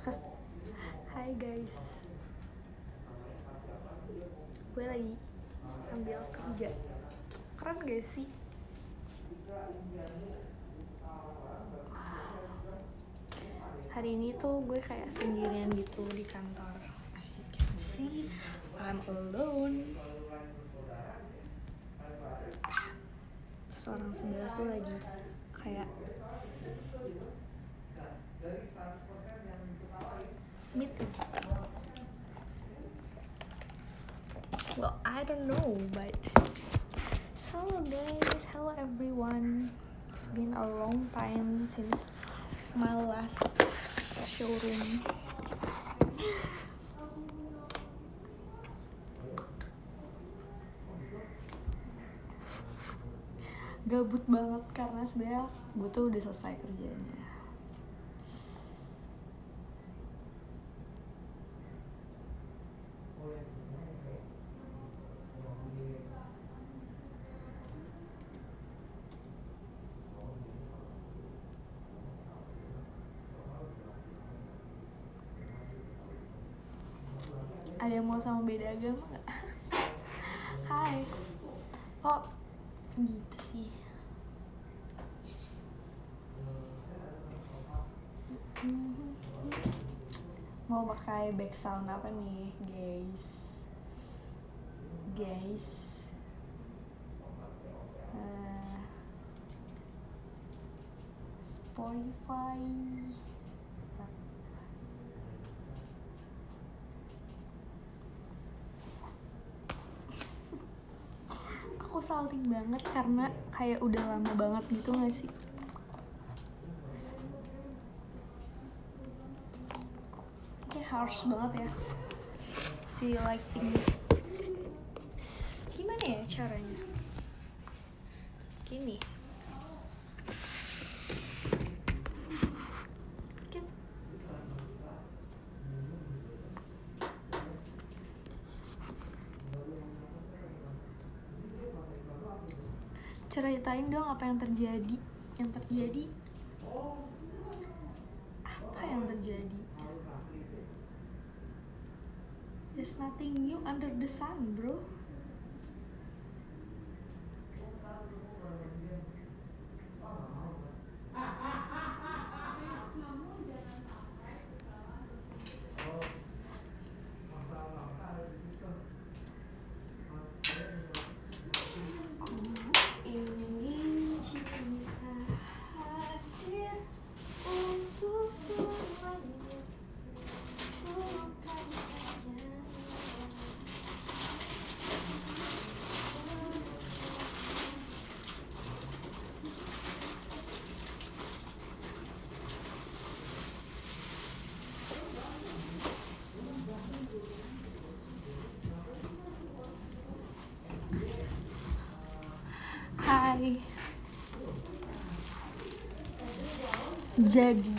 Hai guys, gue lagi sambil kerja. Keren gak sih? Hari ini tuh gue kayak sendirian gitu di kantor. As you can see, I'm alone. Seorang sebelah tuh lagi kayak meeting. Well, I don't know, but hello guys, hello everyone. It's been a long time since my last showroom. Gabut banget karena sebenarnya gue tuh udah selesai kerjanya. Ada yang mau sama beda agama nggak? Hai, kok gitu sih? Mau pakai back sound apa nih, guys? Spotify. Aku salting banget karena kayak udah lama banget gitu nggak sih? Kayak harsh banget ya si lighting. Gimana ya caranya? Gini. Ceritain dong apa yang terjadi. Apa yang terjadi? There's nothing new under the sun, bro. Hai. Jadi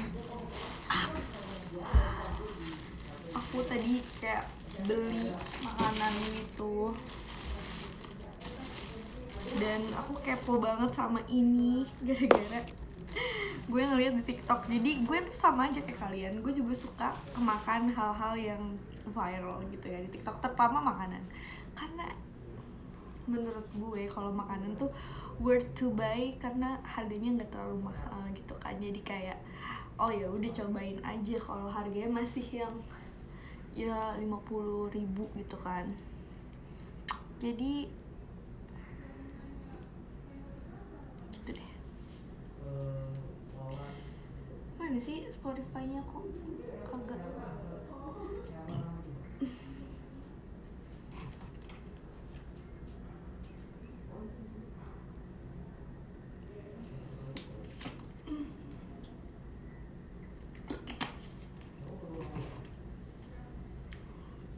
aku tadi kayak beli makanan gitu dan aku kepo banget sama ini gara-gara gue ngeliat di TikTok. Jadi gue tuh sama aja kayak kalian, gue juga suka makan hal-hal yang viral gitu ya di TikTok, terutama makanan. Karena menurut gue kalau makanan tuh worth to buy karena harganya nggak terlalu mahal gitu kan. Jadi kayak oh ya udah cobain aja kalau harganya masih yang ya 50.000 gitu kan. Jadi gitu deh. Mana sih Spotify-nya kok agak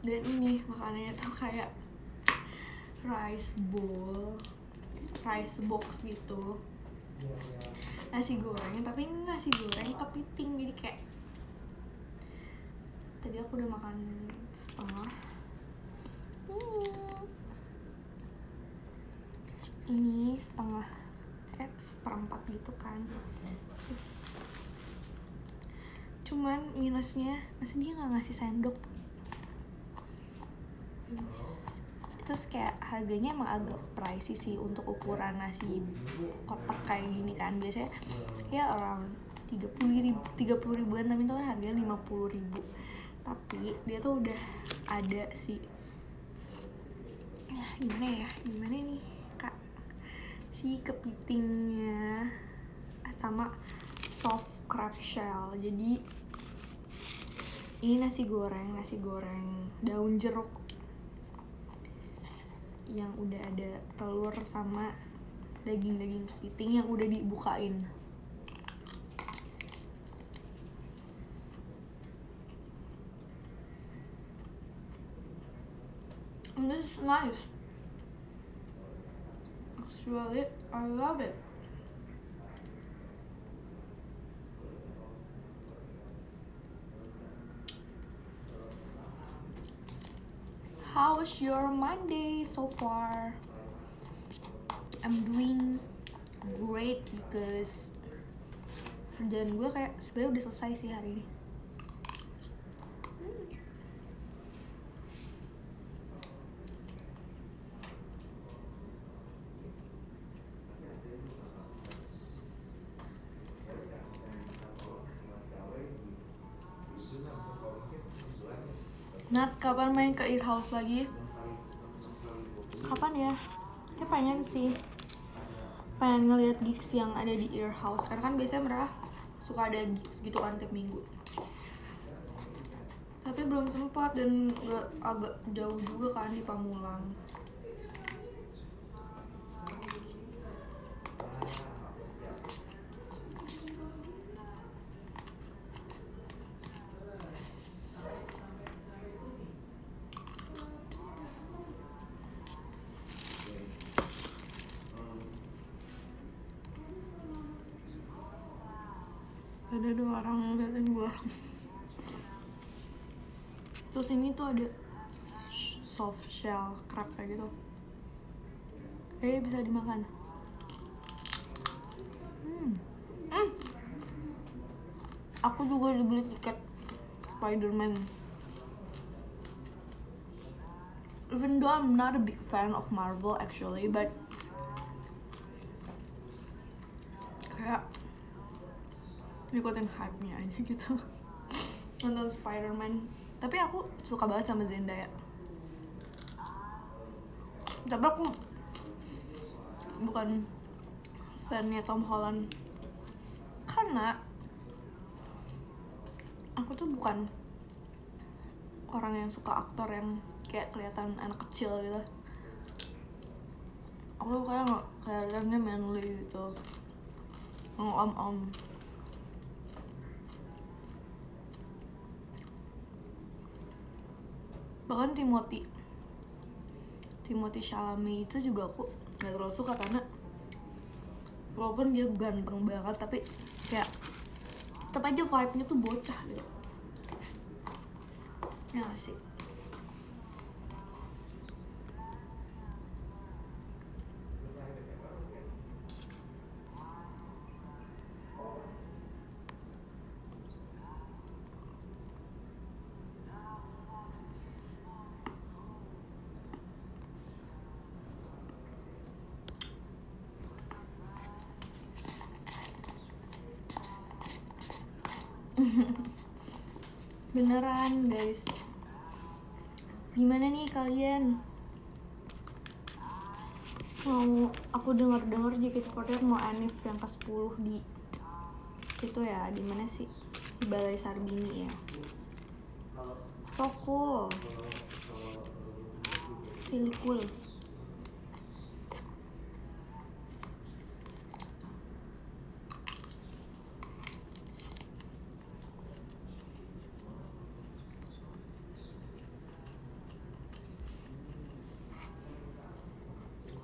dan ini makanannya tuh kayak rice box gitu, nasi goreng, tapi ini nasi goreng kepiting. Jadi kayak tadi aku udah makan setengah, ini setengah seperempat gitu kan. Terus Cuman minusnya masa dia nggak ngasih sendok. Terus kayak harganya emang agak pricey sih untuk ukuran nasi kotak kayak gini kan. Biasanya ya around 30 ribuan, tapi itu kan harganya 50 ribu. Tapi dia tuh udah ada sih, ya gimana nih kak, si kepitingnya sama soft crab shell. Jadi ini nasi goreng daun jeruk yang udah ada telur sama daging kepiting yang udah dibukain. And this is nice. Actually, I love it. How was your Monday so far? I'm doing great because dan gue kayak sebenarnya udah selesai sih hari ini. Nat, kapan main ke Ear House lagi? Kapan ya? Kayak pengen sih. Pengen ngeliat gigs yang ada di Ear House. Karena kan biasanya mereka suka ada gigs gitu kan tiap minggu. Tapi belum sempat dan agak jauh juga kan di Pamulang. Ada 2 orang yang liatin gue. Terus ini tuh ada soft shell crab kayak gitu. Bisa dimakan. Aku juga udah beli tiket Spider-Man. Even though I'm not a big fan of Marvel actually, but kayak ikutin hype-nya aja gitu. Nonton Spider-Man. Tapi aku suka banget sama Zendaya. Tapi aku bukan fan-nya Tom Holland. Karena aku tuh bukan orang yang suka aktor yang kayak kelihatan anak kecil gitu. Aku kayak nggak kelihatannya manly gitu, om. Bahkan Timothy Chalamet itu juga aku nggak terlalu suka karena walaupun dia ganteng banget tapi kayak tetap aja vibe-nya tuh bocah gitu. Ya gak sih? Beneran guys. Gimana nih kalian? Mau aku dengar JKT48 mau anniv yang ke-10 di itu ya, di mana sih? Di Balai Sarbini ya. So cool. Really cool.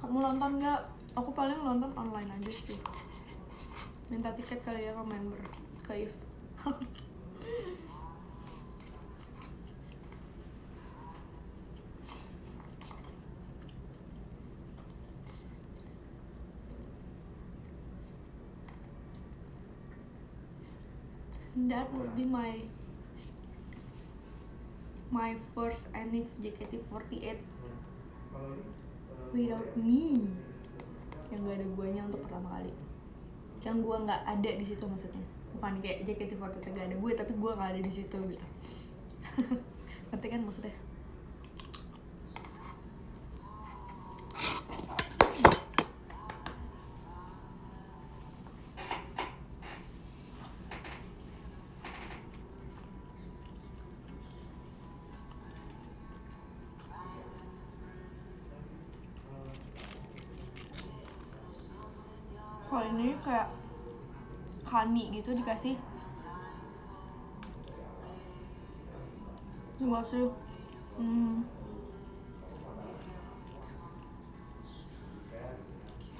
Kamu nonton nggak? Aku paling nonton online aja sih. Minta tiket kali ya ke member, ke If. That would be my first NIF JKT48 without me, yang gak ada guanya untuk pertama kali, yang gue nggak ada di situ maksudnya, bukan kayak JKT48 gak ada gue tapi gue nggak ada di situ gitu. Ngerti kan maksudnya? Kalau ini kayak kani gitu dikasih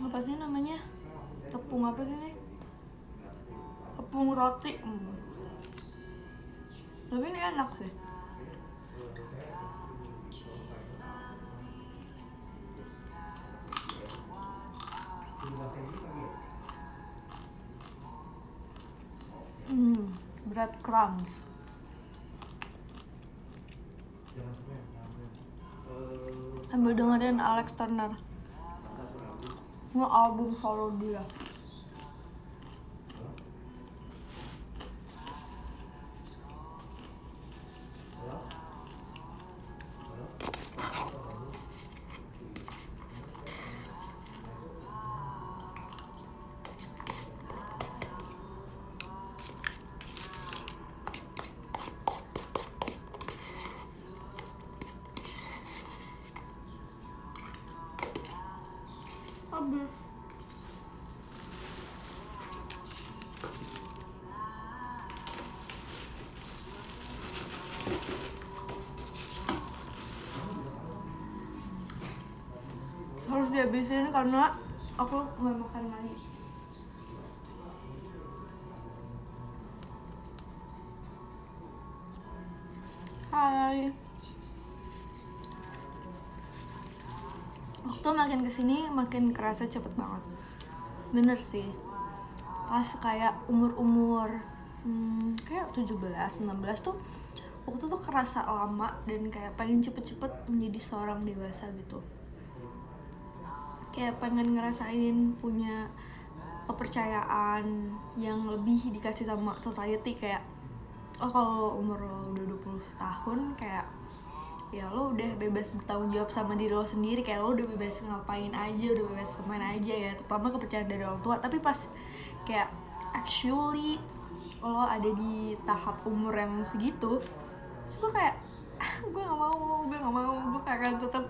apa sih namanya, tepung apa sih nih, tepung roti. Tapi ini enak sih. Breadcrumbs. Ambil dengerin Alex Turner, album solo dia. Habis. Harus dihabisin karena aku nggak makan lagi. Hai. Waktu makin kesini makin kerasa cepet banget. Bener sih. Pas kayak umur kayak 17-16 tuh waktu tuh kerasa lama dan kayak pengen cepet-cepet menjadi seorang dewasa gitu. Kayak pengen ngerasain punya kepercayaan yang lebih dikasih sama society, kayak kalau umur lo udah 20 tahun kayak ya lo udah bebas bertanggung jawab sama diri lo sendiri, kayak lo udah bebas ngapain aja, udah bebas kemana aja ya, terutama kepercayaan dari orang tua. Tapi pas kayak actually lo ada di tahap umur yang segitu, terus gue kayak gue gak mau, gue pengen tetap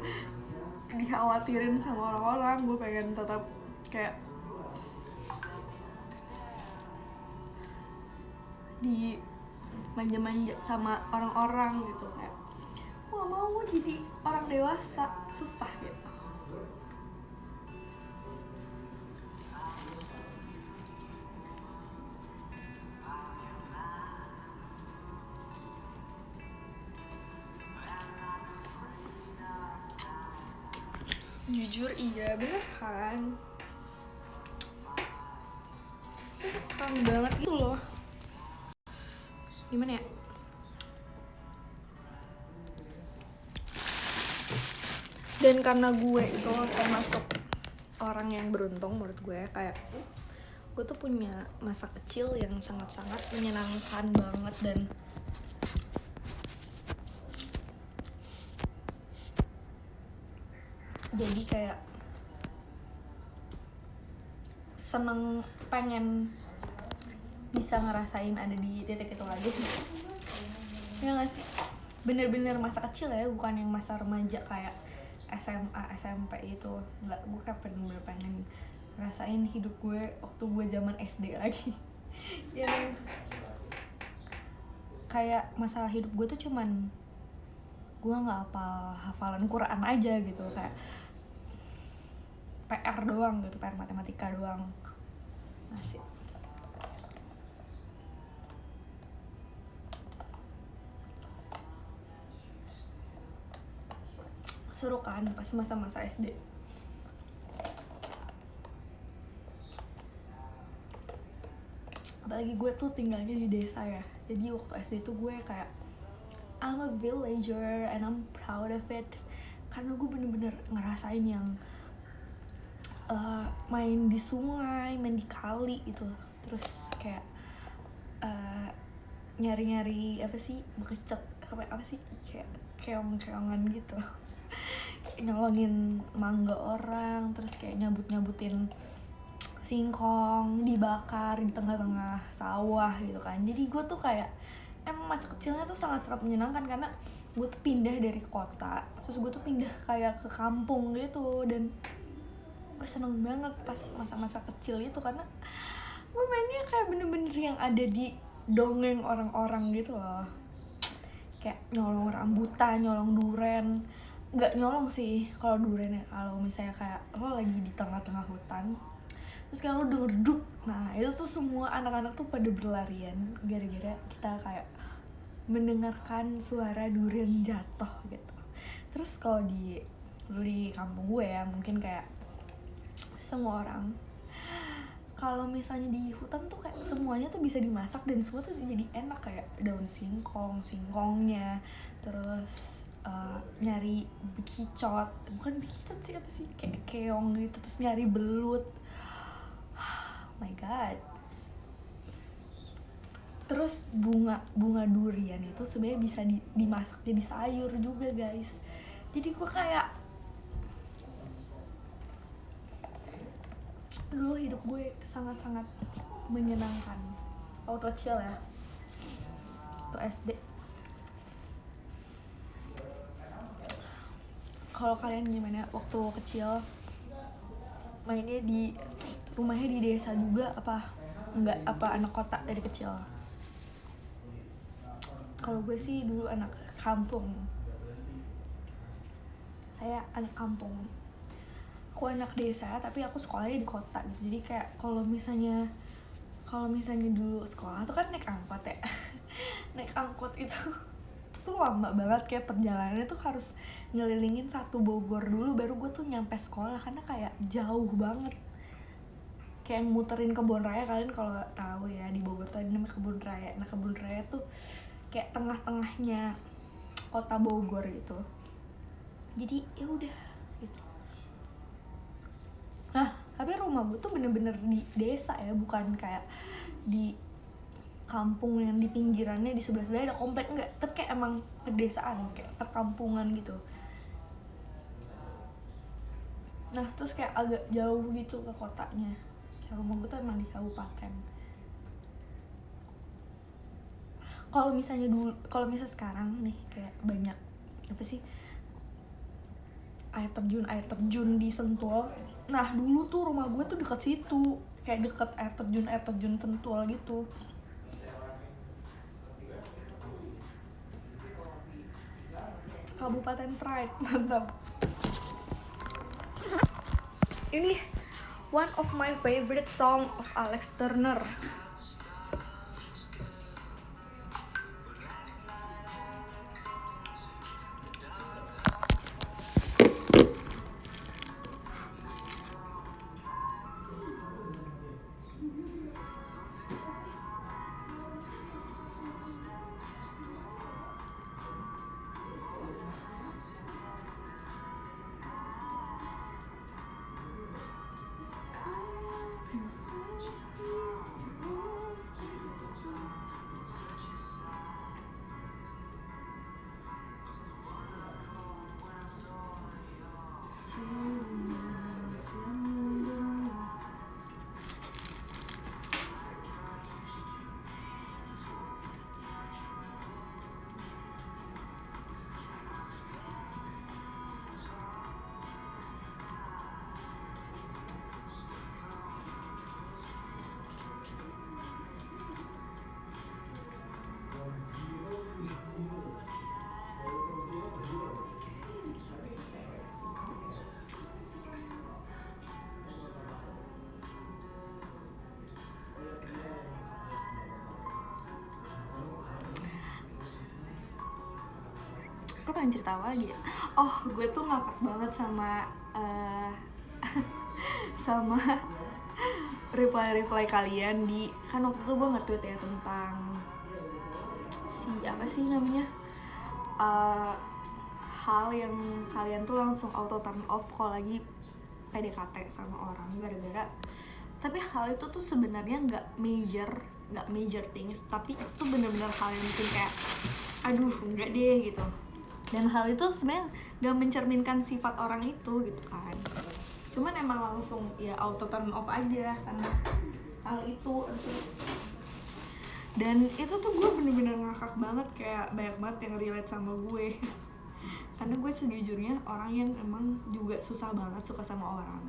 dikhawatirin sama orang-orang, gue pengen tetap kayak di manja-manja sama orang-orang gitu. Kayak gue gak mau jadi orang dewasa, susah gitu. Jujur iya, bener kan? Keren banget itu loh. Gimana ya? Dan karena gue itu termasuk orang yang beruntung menurut gue, kayak gue tuh punya masa kecil yang sangat-sangat menyenangkan banget, dan jadi kayak seneng, pengen bisa ngerasain ada di titik itu lagi sih. Ya gak sih? Bener-bener masa kecil ya, bukan yang masa remaja kayak SMA, SMP itu. Enggak, gue kayak bener-bener pengen ngerasain hidup gue waktu gue zaman SD lagi. Yang kayak masalah hidup gue tuh cuman gue gak hafal hafalan Quran aja gitu, kayak PR doang gitu, PR matematika doang. Masih seru kan pas masa-masa SD. Apalagi lagi gue tuh tinggalnya di desa ya. Jadi waktu SD tuh gue kayak I'm a villager and I'm proud of it. Karena gue bener-bener ngerasain yang main di sungai, main di kali gitu. Terus kayak nyari-nyari apa sih, bekecet apa sih, kayak keong-keongan gitu. Nyolongin mangga orang, terus kayak nyabut-nyabutin singkong dibakar di tengah-tengah sawah gitu kan. Jadi gue tuh kayak emang masa kecilnya tuh sangat-sangat menyenangkan karena gue tuh pindah dari kota, terus gue tuh pindah kayak ke kampung gitu, dan gue seneng banget pas masa-masa kecil itu karena gue mainnya kayak bener-bener yang ada di dongeng orang-orang gitu loh. Kayak nyolong rambutan, nyolong duren. Nggak nyolong sih kalau duren ya, kalau misalnya kayak lo lagi di tengah-tengah hutan terus kayak lo denger duk, nah itu tuh semua anak-anak tuh pada berlarian gara-gara kita kayak mendengarkan suara durian jatuh gitu. Terus kalau di kampung gue ya, mungkin kayak semua orang kalau misalnya di hutan tuh kayak semuanya tuh bisa dimasak dan semua tuh jadi enak, kayak daun singkongnya, terus nyari bekicot, bukan bekicot sih, apa sih, kayak keong gitu, terus nyari belut. Oh my god. Terus bunga durian itu sebenarnya bisa dimasak jadi sayur juga guys. Jadi gue kayak dulu hidup gue sangat-sangat menyenangkan waktu kecil ya, waktu SD. Kalau kalian gimana waktu kecil, mainnya di rumahnya di desa juga apa enggak, apa anak kota dari kecil? Kalau gue sih dulu anak kampung, saya anak kampung. Aku anak desa tapi aku sekolahnya di kota gitu. Jadi kayak kalau misalnya dulu sekolah tuh kan naik angkot ya. Naik angkot itu tuh lama banget, kayak perjalanannya tuh harus ngelilingin satu Bogor dulu baru gue tuh nyampe sekolah karena kayak jauh banget. Kayak muterin Kebun Raya, kalian kalau tahu ya di Bogor tuh ada namanya Kebun Raya. Nah Kebun Raya tuh kayak tengah-tengahnya kota Bogor gitu. Jadi ya udah gitu. Nah, tapi rumah gue tuh bener-bener di desa ya, bukan kayak di kampung yang di pinggirannya di sebelah-sebelahnya ada komplek, enggak. Tapi kayak emang pedesaan, kayak perkampungan gitu. Nah, terus kayak agak jauh gitu ke kotanya. Kayak rumah gue tuh emang di kabupaten. Kalau misalnya sekarang nih kayak banyak apa sih, air terjun di Sentul. Nah dulu tuh rumah gue tuh deket situ, kayak deket air terjun Sentul gitu. Kabupaten Pride, mantap. Ini one of my favorite song of Alex Turner. Gue pengen cerita apa lagi ya? Oh, gue tuh ngakak banget sama reply kalian di, kan waktu itu gue nge-tweet ya tentang si apa sih namanya, uh, hal yang kalian tuh langsung auto turn off kalau lagi PDKT sama orang gara-gara, tapi hal itu tuh sebenarnya nggak major things, tapi itu tuh bener-bener hal yang bikin kayak aduh enggak deh gitu. Dan hal itu sebenarnya nggak mencerminkan sifat orang itu gitu kan, cuman emang langsung ya auto turn off aja karena hal itu. Dan itu tuh gue bener-bener ngakak banget, kayak banyak banget yang relate sama gue karena gue sejujurnya orang yang emang juga susah banget suka sama orang,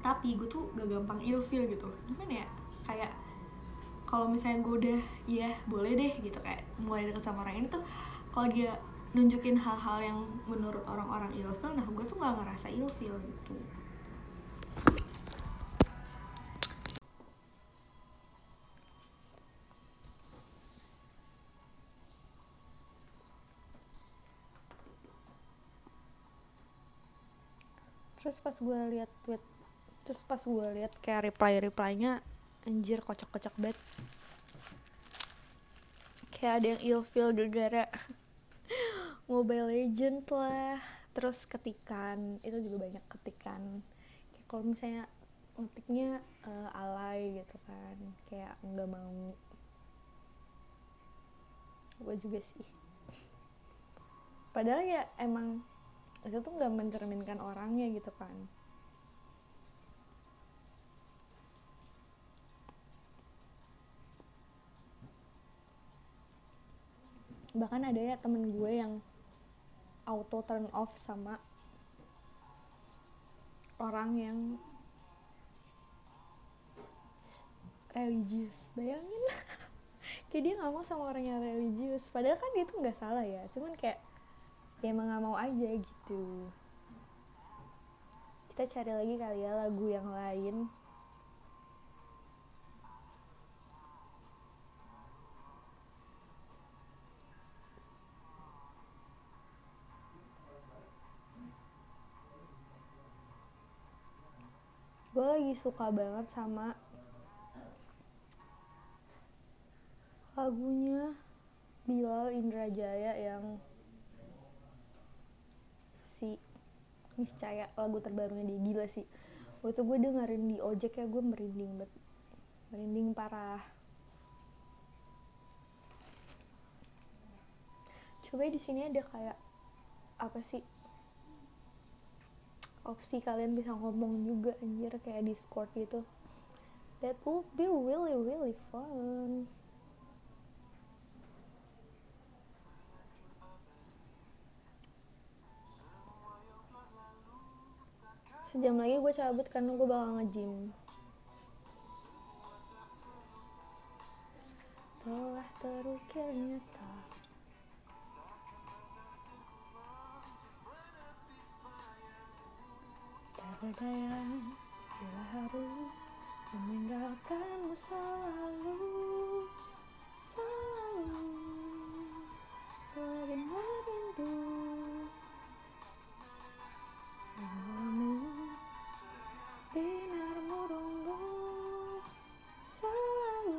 tapi gue tuh gak gampang ilfeel gitu. Gimana ya, kayak kalau misalnya gue udah ya boleh deh gitu, kayak mulai deket sama orang ini tuh, kalau dia nunjukin hal-hal yang menurut orang-orang ilfeel, nah gue tuh gak ngerasa ilfeel gitu. Terus pas gue liat kayak reply-nya, anjir kocak-kocak banget. Kayak ada yang ilfeel gara-gara Mobile Legend lah, terus ketikan, itu juga banyak ketikan. Kayak kalau misalnya ngetiknya alay gitu kan, kayak nggak mau. Gue juga sih. Padahal ya emang itu tuh nggak mencerminkan orangnya gitu kan. Bahkan ada ya temen gue yang auto turn off sama orang yang religius, bayangin. Kayak dia nggak mau sama orang yang religius, padahal kan dia tuh nggak salah ya, cuman kayak ya emang nggak mau aja gitu. Kita cari lagi kali ya lagu yang lain. Gue lagi suka banget sama lagunya Bilal Indrajaya yang si Niscaya, lagu terbarunya dia, gila sih. Waktu gue dengerin di ojek ya, gue merinding banget, merinding parah. Coba di sini ada kayak apa sih, opsi kalian bisa ngomong juga anjir, kayak Discord gitu. That would be really really fun. Sejam lagi gue cabut karena gue bakal nge-gym. Telah terukir nyata, tak berdaya bila harus meninggalkanmu selalu, selalu, selagi merindu malammu binar murungmu selalu.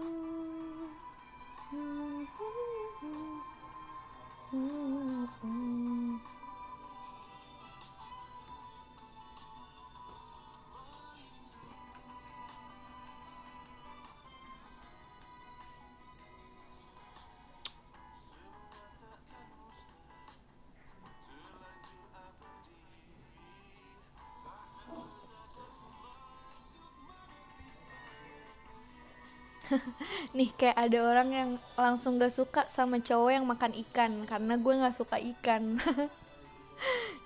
Nih kayak ada orang yang langsung gak suka sama cowok yang makan ikan karena gue gak suka ikan.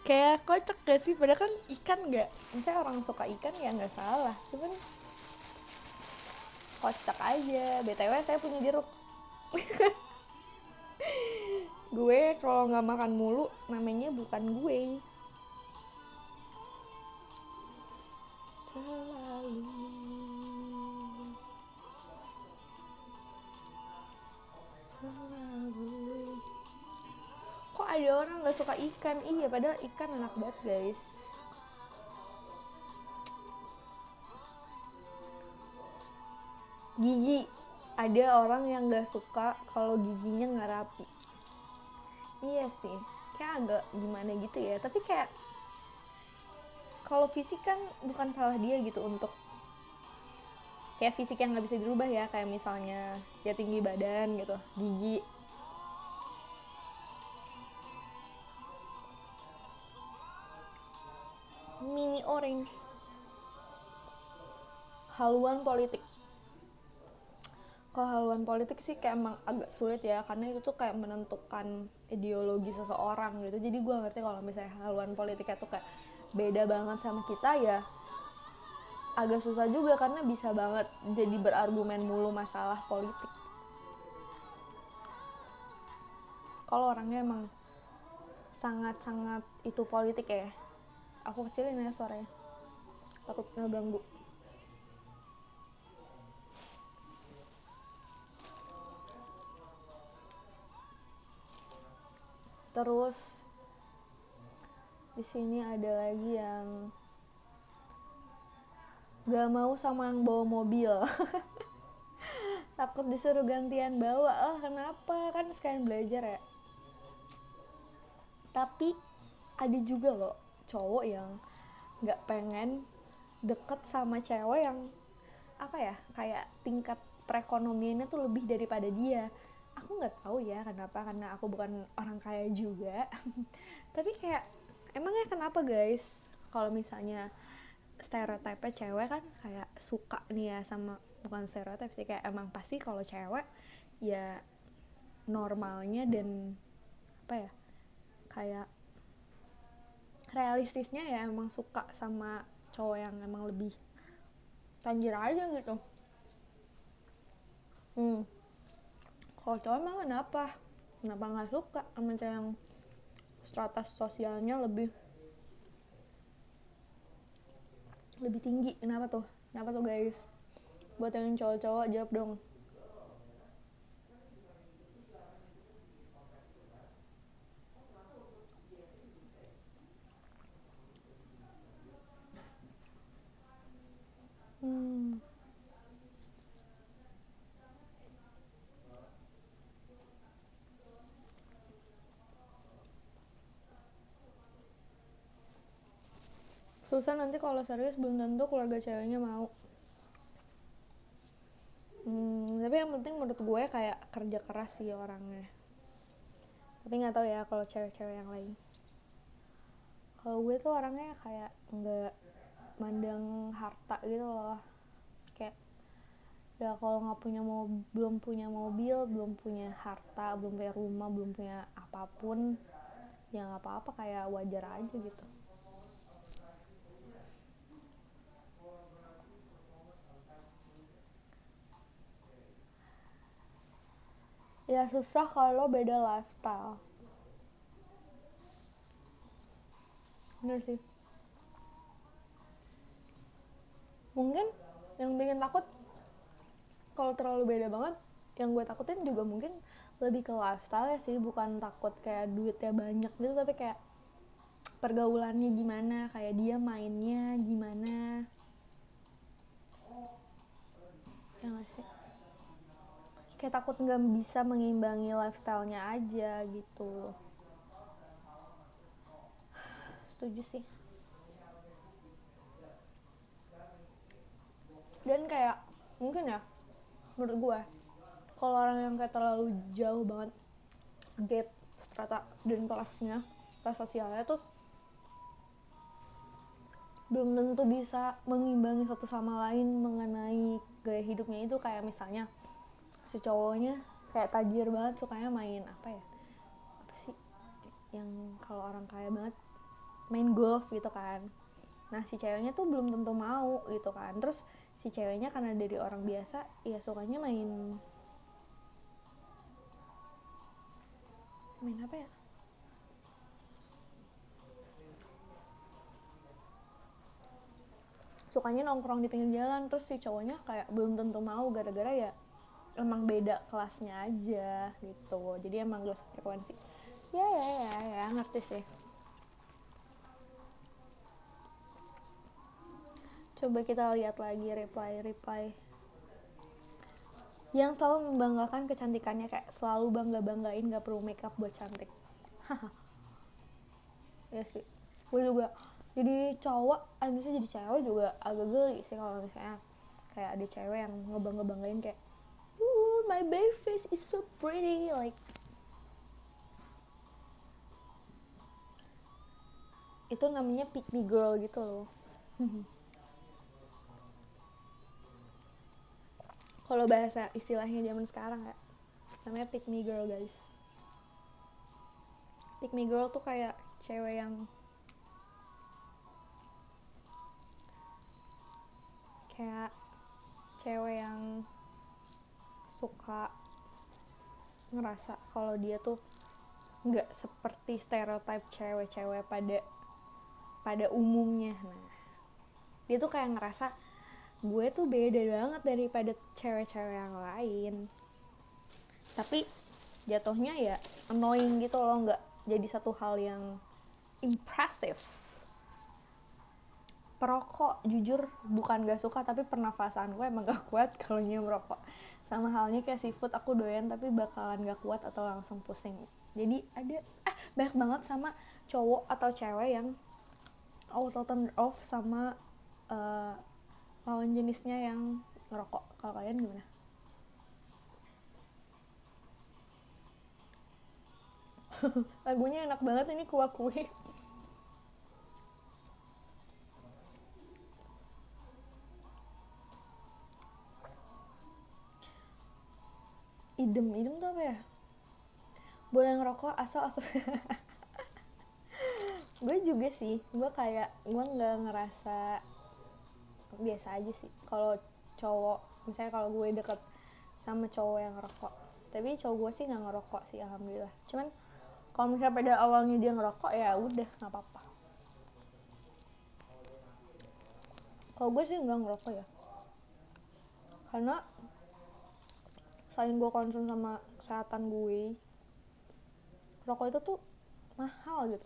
Kayak kocak gak sih, padahal kan ikan gak, misalnya orang suka ikan ya gak salah, cuman kocak aja. BTW saya punya jeruk. Gue kalau gak makan mulu namanya bukan gue. Selalu. Kok ada orang gak suka ikan? Iya, padahal ikan enak banget guys. Gigi, ada orang yang nggak suka kalau giginya nggak rapi. Iya sih, kayak agak gimana gitu ya, tapi kayak kalau fisik kan bukan salah dia gitu, untuk kayak fisik yang nggak bisa dirubah ya, kayak misalnya ya tinggi badan gitu, gigi. Mini orange. Haluan politik. Kalau haluan politik sih kayak emang agak sulit ya, karena itu tuh kayak menentukan ideologi seseorang gitu. Jadi gue ngerti kalau misalnya haluan politiknya tuh kayak beda banget sama kita ya, agak susah juga karena bisa banget jadi berargumen mulu masalah politik. Kalau orangnya emang sangat-sangat itu politik ya. Aku kecilin ya suaranya, takut ngeganggu. Terus di sini ada lagi yang gak mau sama yang bawa mobil. Takut disuruh gantian bawa. Kenapa, kan sekalian belajar ya. Tapi ada juga loh cowok yang gak pengen deket sama cewek yang apa ya, kayak tingkat perekonomiannya tuh lebih daripada dia. Aku nggak tahu ya kenapa, karena aku bukan orang kaya juga. Tapi kayak emangnya kenapa guys, kalau misalnya stereotipnya cewek kan kayak suka nih ya sama, bukan stereotip sih, kayak emang pasti kalau cewek ya normalnya dan apa ya, kayak realistisnya ya emang suka sama cowok yang emang lebih tajir aja gitu. Kalau cowok emang kenapa nggak suka sama cewek yang strata sosialnya lebih tinggi? Kenapa tuh guys? Buat yang cowok-cowok jawab dong. Susah nanti kalau serius, belum tentu keluarga ceweknya mau. Tapi yang penting menurut gue kayak kerja keras sih orangnya. Tapi nggak tahu ya kalau cewek-cewek yang lain. Kalau gue tuh orangnya kayak nggak mandang harta gitu loh. Kayak ya kalau nggak punya belum punya mobil, belum punya harta, belum punya rumah, belum punya apapun, ya nggak apa-apa, kayak wajar aja gitu. Ya susah kalau beda lifestyle. Bener sih. Mungkin yang bikin takut kalau terlalu beda banget, yang gue takutin juga mungkin lebih ke lifestyle ya sih, bukan takut kayak duitnya banyak gitu, tapi kayak pergaulannya gimana, kayak dia mainnya gimana, ya gak sih? Kayak takut nggak bisa mengimbangi lifestyle-nya aja gitu. Setuju sih. Dan kayak mungkin ya, menurut gue kalau orang yang kayak terlalu jauh banget gap strata dan kelasnya, kelas sosialnya tuh belum tentu bisa mengimbangi satu sama lain mengenai gaya hidupnya itu. Kayak misalnya si cowoknya kayak tajir banget, sukanya main apa sih yang kalau orang kaya banget, main golf gitu kan. Nah si ceweknya tuh belum tentu mau gitu kan. Terus si ceweknya karena dari orang biasa ya sukanya main apa ya, sukanya nongkrong di pinggir jalan. Terus si cowoknya kayak belum tentu mau, gara-gara ya emang beda kelasnya aja gitu. Jadi emang gak frekuensi. Ya ngerti sih. Coba kita lihat lagi reply. yang selalu membanggakan kecantikannya, kayak selalu banggain gak perlu makeup buat cantik. Ya sih, gue juga jadi cowok, misalnya jadi cewek juga agak geli sih kalau misalnya kayak ada cewek yang ngebanggain kayak, my bare face is so pretty, like itu namanya pick me girl gitu loh. Kalau bahasa istilahnya zaman sekarang ya, namanya pick me girl guys. Pick me girl tuh kayak cewek yang kayak cewek yang suka ngerasa kalau dia tuh nggak seperti stereotip cewek-cewek pada umumnya. Nah, dia tuh kayak ngerasa gue tuh beda banget daripada cewek-cewek yang lain, tapi jatuhnya ya annoying gitu loh, nggak jadi satu hal yang impressive. Perokok jujur bukan gak suka, tapi pernafasan gue emang gak kuat kalau merokok. Sama halnya kayak seafood, aku doyan tapi bakalan gak kuat atau langsung pusing. Jadi ada banyak banget sama cowok atau cewek yang auto turn off sama lawan jenisnya yang ngerokok. Kalau kalian gimana? Lagunya enak banget ini, kuakui. Idem tuh apa ya? Boleh ngerokok asal gue juga sih, gue nggak ngerasa, biasa aja sih kalau cowok, misalnya kalau gue deket sama cowok yang ngerokok, tapi cowok gue sih nggak ngerokok sih alhamdulillah. Cuman kalau misalnya pada awalnya dia ngerokok ya udah nggak apa-apa. Kalau gue sih nggak ngerokok ya, karena selain gue concern sama kesehatan gue, rokok itu tuh mahal gitu,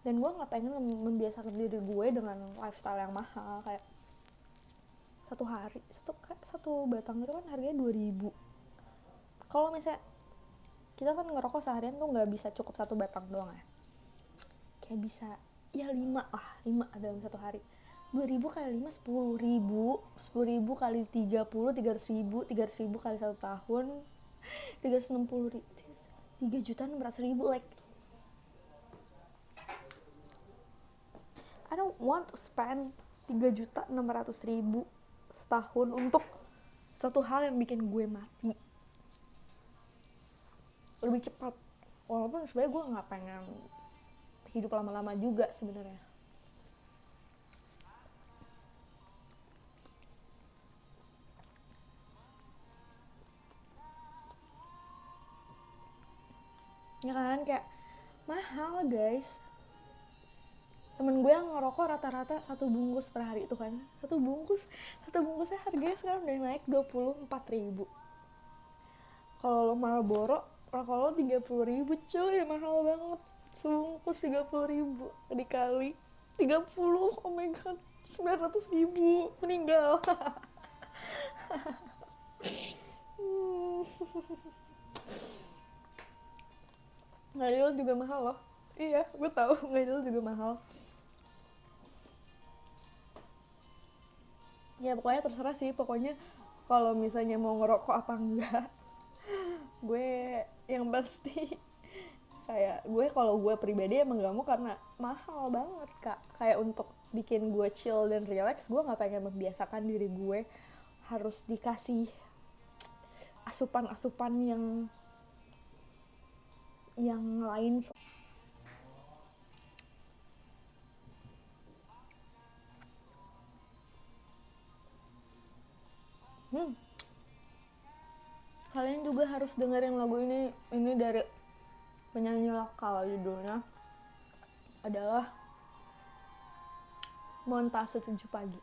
dan gue nggak pengen membiasakan diri gue dengan lifestyle yang mahal. Kayak satu batang itu kan harganya 2.000. Kalau misalnya kita kan ngerokok seharian tuh nggak bisa cukup satu batang doang ya, kayak bisa ya 5 dalam satu hari. 2.000 kali 5 10.000, 10.000 kali 30, 300.000 kali 1 tahun, 360.000, 3.600.000. Like I don't want to spend 3.600.000 setahun untuk satu hal yang bikin gue mati lebih cepat. Walaupun sebenarnya gue nggak pengen hidup lama-lama juga sebenarnya. Ya kan, kayak mahal guys. Temen gue yang ngerokok rata-rata 1 bungkus per hari itu kan, satu bungkusnya harganya sekarang udah naik 24.000. Kalau lo Marlboro rokok lo 30.000 cuy, mahal banget. Sebungkus 30.000 dikali 30, oh my god, 900.000, meninggal. Ngadil juga mahal loh. Iya, gue tahu ngadil juga mahal. Ya pokoknya terserah sih, pokoknya kalau misalnya mau ngerokok apa enggak, gue yang pasti kayak kalau gue pribadi emang gak mau, karena mahal banget kak. Kayak untuk bikin gue chill dan relax, gue nggak pengen membiasakan diri gue harus dikasih asupan yang lain. Kalian juga harus dengerin lagu ini dari penyanyi lokal, judulnya adalah Montase 7 Pagi.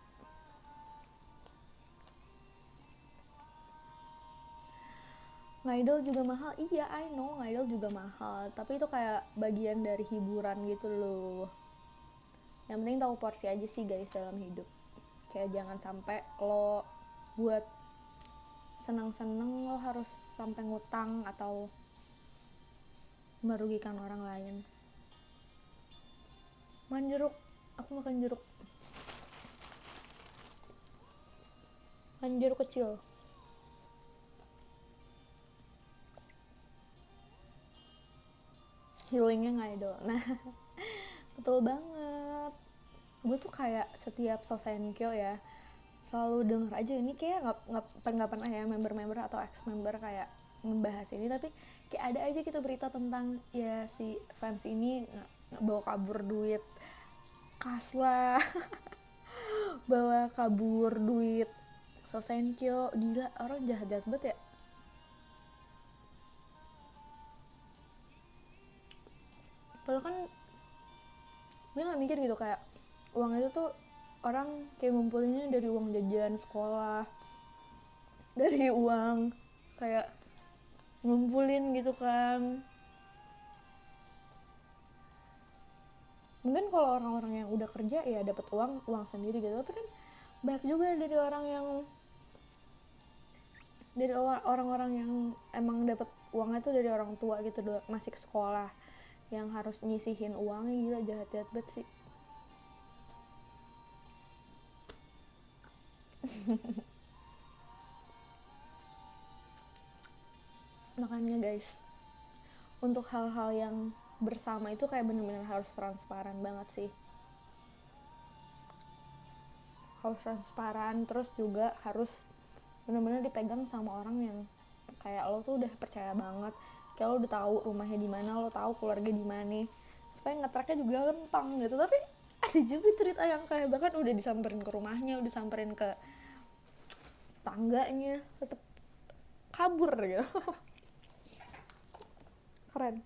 Ngidol juga mahal, iya I know ngidol juga mahal, tapi itu kayak bagian dari hiburan gitu loh. Yang penting tahu porsi aja sih guys dalam hidup. Kayak jangan sampai lo buat senang-senang lo harus sampai ngutang atau merugikan orang lain. Makan jeruk, aku makan jeruk kecil. Healingnya nggak idol. Nah, betul banget. Gue tuh kayak setiap Sosenkyo ya selalu denger aja, ini kayak nggak pernah ya member atau ex member kayak membahas ini, tapi kayak ada aja gitu berita tentang ya si fans ini bawa kabur duit kas lah bawa kabur duit Sosenkyo. Gila, orang jahat banget ya. Padahal kan dia nggak mikir gitu kayak uang itu tuh orang kayak ngumpulinnya dari uang jajan sekolah, dari uang kayak ngumpulin gitu kan. Mungkin kalau orang-orang yang udah kerja ya dapat uang sendiri gitu, tapi kan banyak juga dari orang-orang yang emang dapat uangnya tuh dari orang tua gitu, masih ke sekolah, yang harus nyisihin uangnya. Gila, jahat banget sih. Makanya guys, untuk hal-hal yang bersama itu kayak bener-bener harus transparan banget sih. Harus transparan, terus juga harus bener-bener dipegang sama orang yang kayak lo tuh udah percaya banget, kayak lo udah tahu rumahnya di mana, lo tahu keluarga di mana, supaya ngetracknya juga lempang gitu. Tapi ada juga cerita yang kayak bahkan udah disamperin ke rumahnya, udah samperin ke tangganya, tetap kabur gitu. Keren.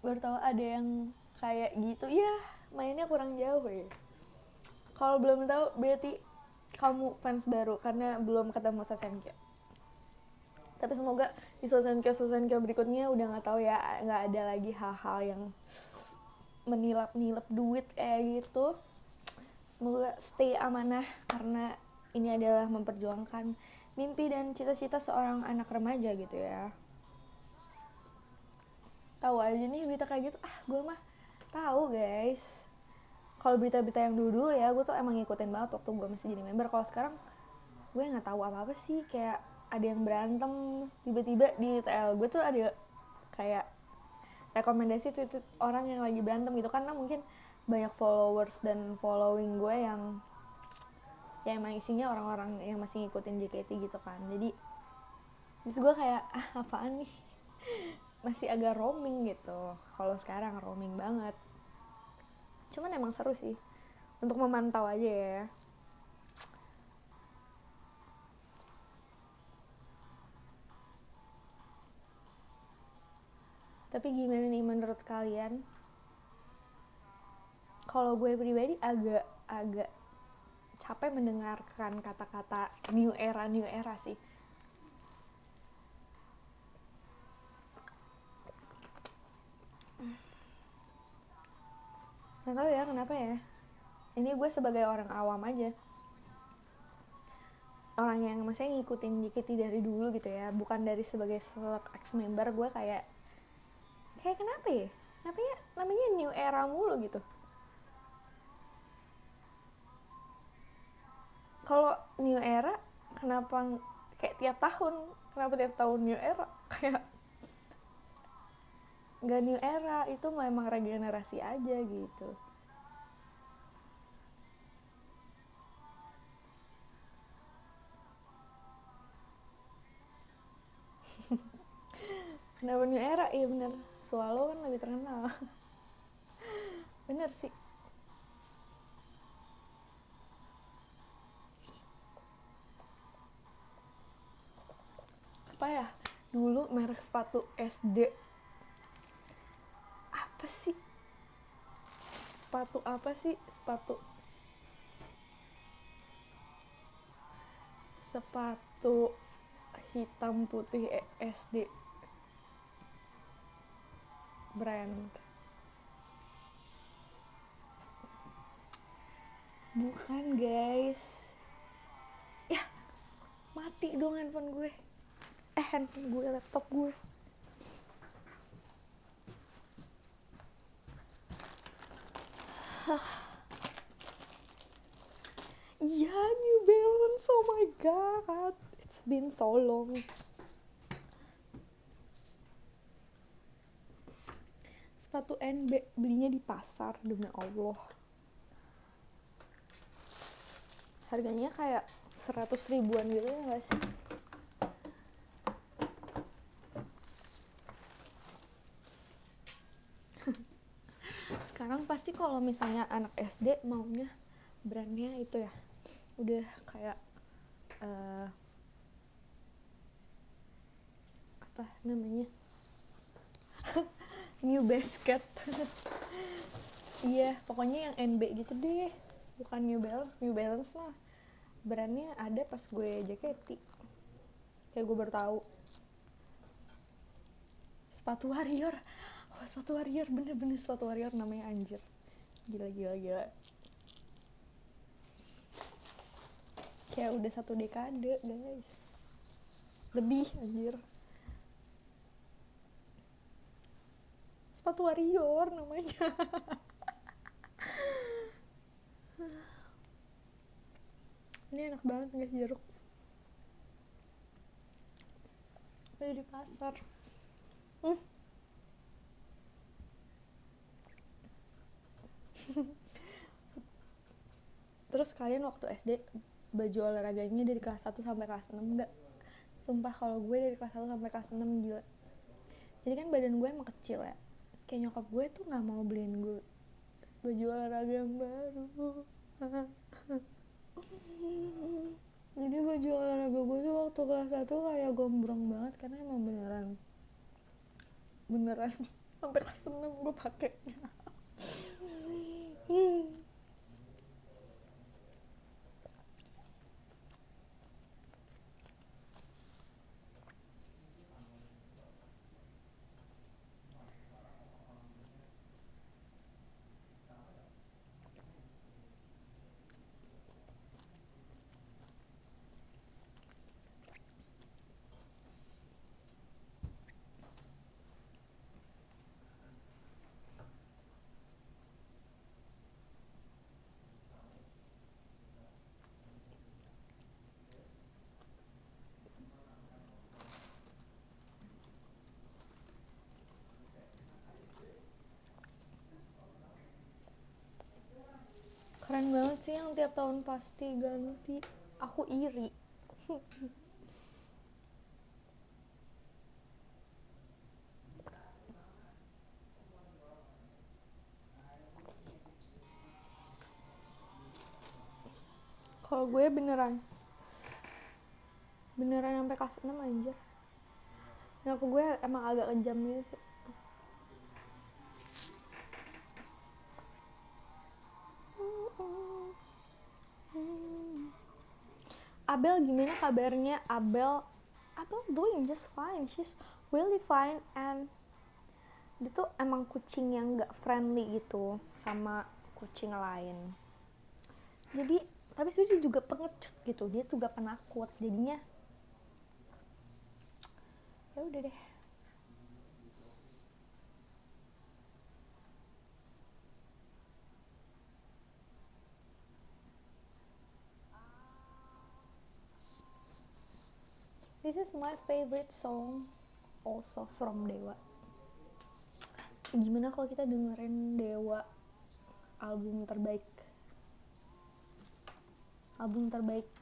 Baru tahu ada yang kayak gitu ya, mainnya kurang jauh ya. Kalau belum tahu berarti kamu fans baru karena belum ketemu Sosenkyo. Tapi semoga di Sosenkyo berikutnya udah nggak tahu ya, nggak ada lagi hal-hal yang menilap duit kayak gitu. Semoga stay amanah, karena ini adalah memperjuangkan mimpi dan cita-cita seorang anak remaja gitu ya. Tahu aja nih berita kayak gitu, gue mah tahu guys. Kalau berita-berita yang dulu ya, gue tuh emang ngikutin banget waktu gue masih jadi member. Kalau sekarang gue nggak tahu apa-apa sih. Kayak ada yang berantem tiba-tiba di TL gue tuh ada kayak rekomendasi tweet orang yang lagi berantem gitu, karena mungkin banyak followers dan following gue yang ya emang isinya orang-orang yang masih ngikutin JKT gitu kan. Jadi terus gue kayak apaan nih, masih agak roaming gitu. Kalau sekarang roaming banget, cuman emang seru sih untuk memantau aja ya. Tapi gimana nih menurut kalian? Kalau gue pribadi agak capek mendengarkan kata-kata new era sih. Nggak tahu ya kenapa ya. Ini gue sebagai orang awam aja, orang yang masih ngikutin JKT dari dulu gitu ya, bukan dari sebagai ex member. Gue kayak kenapa ya, namanya new era mulu gitu. Kalau new era kenapa kayak tiap tahun new era? Kayak nggak new era, itu memang regenerasi aja gitu. Kenapa new era? Iya bener, Swallow kan lebih terkenal. Bener sih. Apa ya dulu merek sepatu SD, apa apa sih, sepatu apa sih, sepatu hitam putih SD brand. Bukan guys, ya mati dong handphone gue, laptop gue. Iya, New Balance, oh my god, it's been so long. Sepatu NB belinya di pasar, demi Allah. Harganya kayak 100 ribuan gitu ya gak sih? Sekarang pasti kalau misalnya anak SD maunya brandnya itu ya, udah kayak apa namanya, New Basket. Iya, pokoknya yang NB gitu deh, bukan New Balance. New Balance mah brandnya ada pas gue JKT, kayak gue baru tahu. Sepatu Warrior, oh sepatu Warrior, bener-bener sepatu Warrior namanya, anjir, gila. Kayak udah 1 dekade guys, lebih anjir. Sepatu Warrior namanya. Ini enak banget guys, jeruk. Beli di pasar. Terus kalian waktu SD baju olahraganya dari kelas 1 sampai kelas 6 enggak? Sumpah kalau gue dari kelas 1 sampai kelas 6 gila. Jadi kan badan gue emang kecil ya, kayak nyokap gue tuh gak mau beliin gue baju olahraga yang baru. Jadi baju olahraga gue tuh waktu kelas 1 kayak gombrong banget, karena emang beneran sampai kelas 6 gue pakainya. Keren banget sih yang tiap tahun pasti ganti, aku iri. Kalau gue beneran sampai kelas 6 anjir. Ya aku gue emang agak kejam gitu sih. Abel gimana kabarnya? Abel doing just fine, she's really fine, and dia tuh emang kucing yang gak friendly gitu sama kucing lain. Jadi tapi sebenarnya dia juga pengecut gitu, dia juga penakut, jadinya ya udah deh. This is my favorite song also from Dewa. Gimana kalau kita dengerin Dewa album terbaik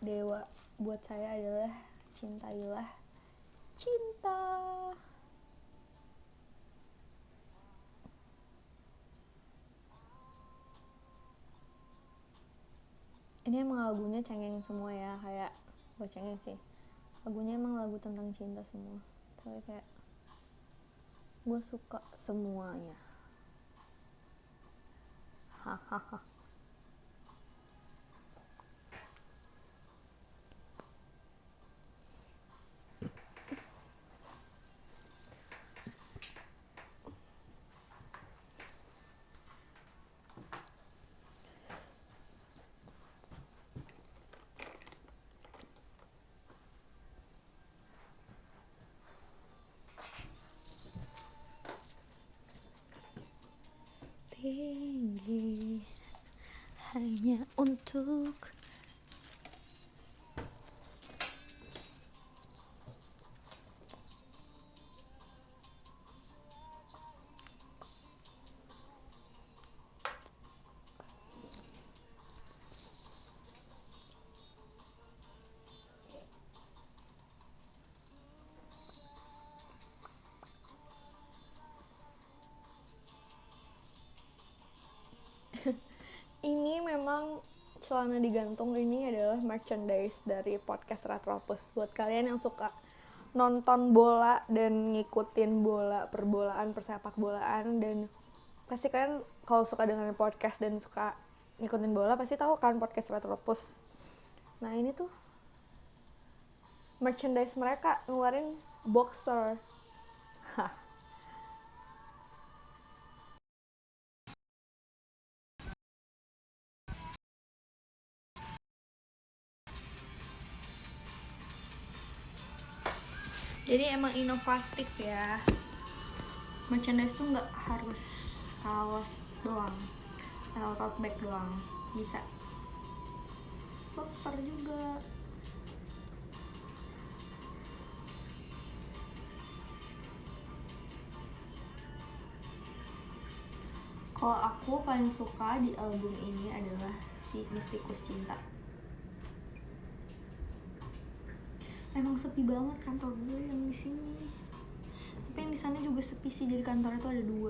Dewa buat saya adalah Cintailah Cinta. Ini emang lagunya cengeng semua ya, kayak gue cengeng sih, lagunya emang lagu tentang cinta semua, tapi kayak gue suka semuanya. Tinggi hanya untuk ini memang celana digantung ini adalah merchandise dari podcast Retropus. Buat kalian yang suka nonton bola dan ngikutin bola, perbolaan, persepak bolaan, dan pasti kalian kalau suka dengan podcast dan suka ngikutin bola pasti tahu kan podcast Retropus. Nah ini tuh merchandise mereka ngeluarin boxer. Jadi emang inovatif ya. Merchandise tuh nggak harus kaos doang atau tote bag doang, bisa boxer juga. Kalau aku paling suka di album ini adalah si Mistikus Cinta. Emang sepi banget kantor gue yang di sini. Tapi yang di sana juga sepi sih, jadi kantornya tuh ada 2.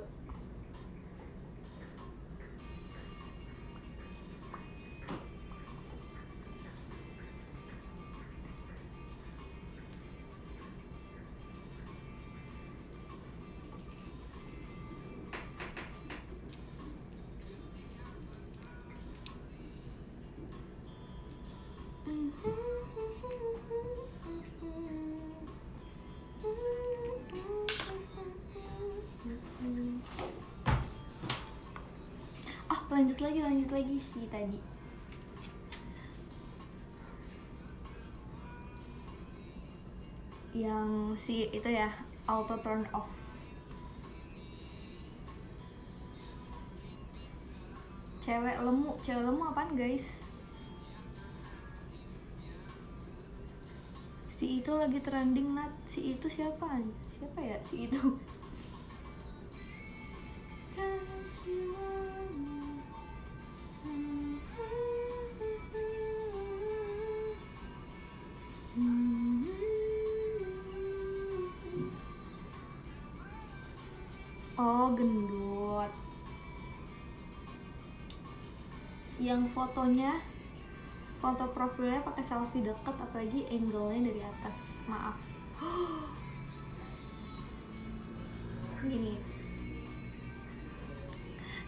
lanjut lagi sih tadi. Yang si itu ya, auto turn off. Cewek lemu apaan guys? Si itu lagi trending Nat. Si itu siapa ya si itu? Oh, gendut. Yang foto profilnya pakai selfie deket, apalagi angle-nya dari atas. Maaf. Gini.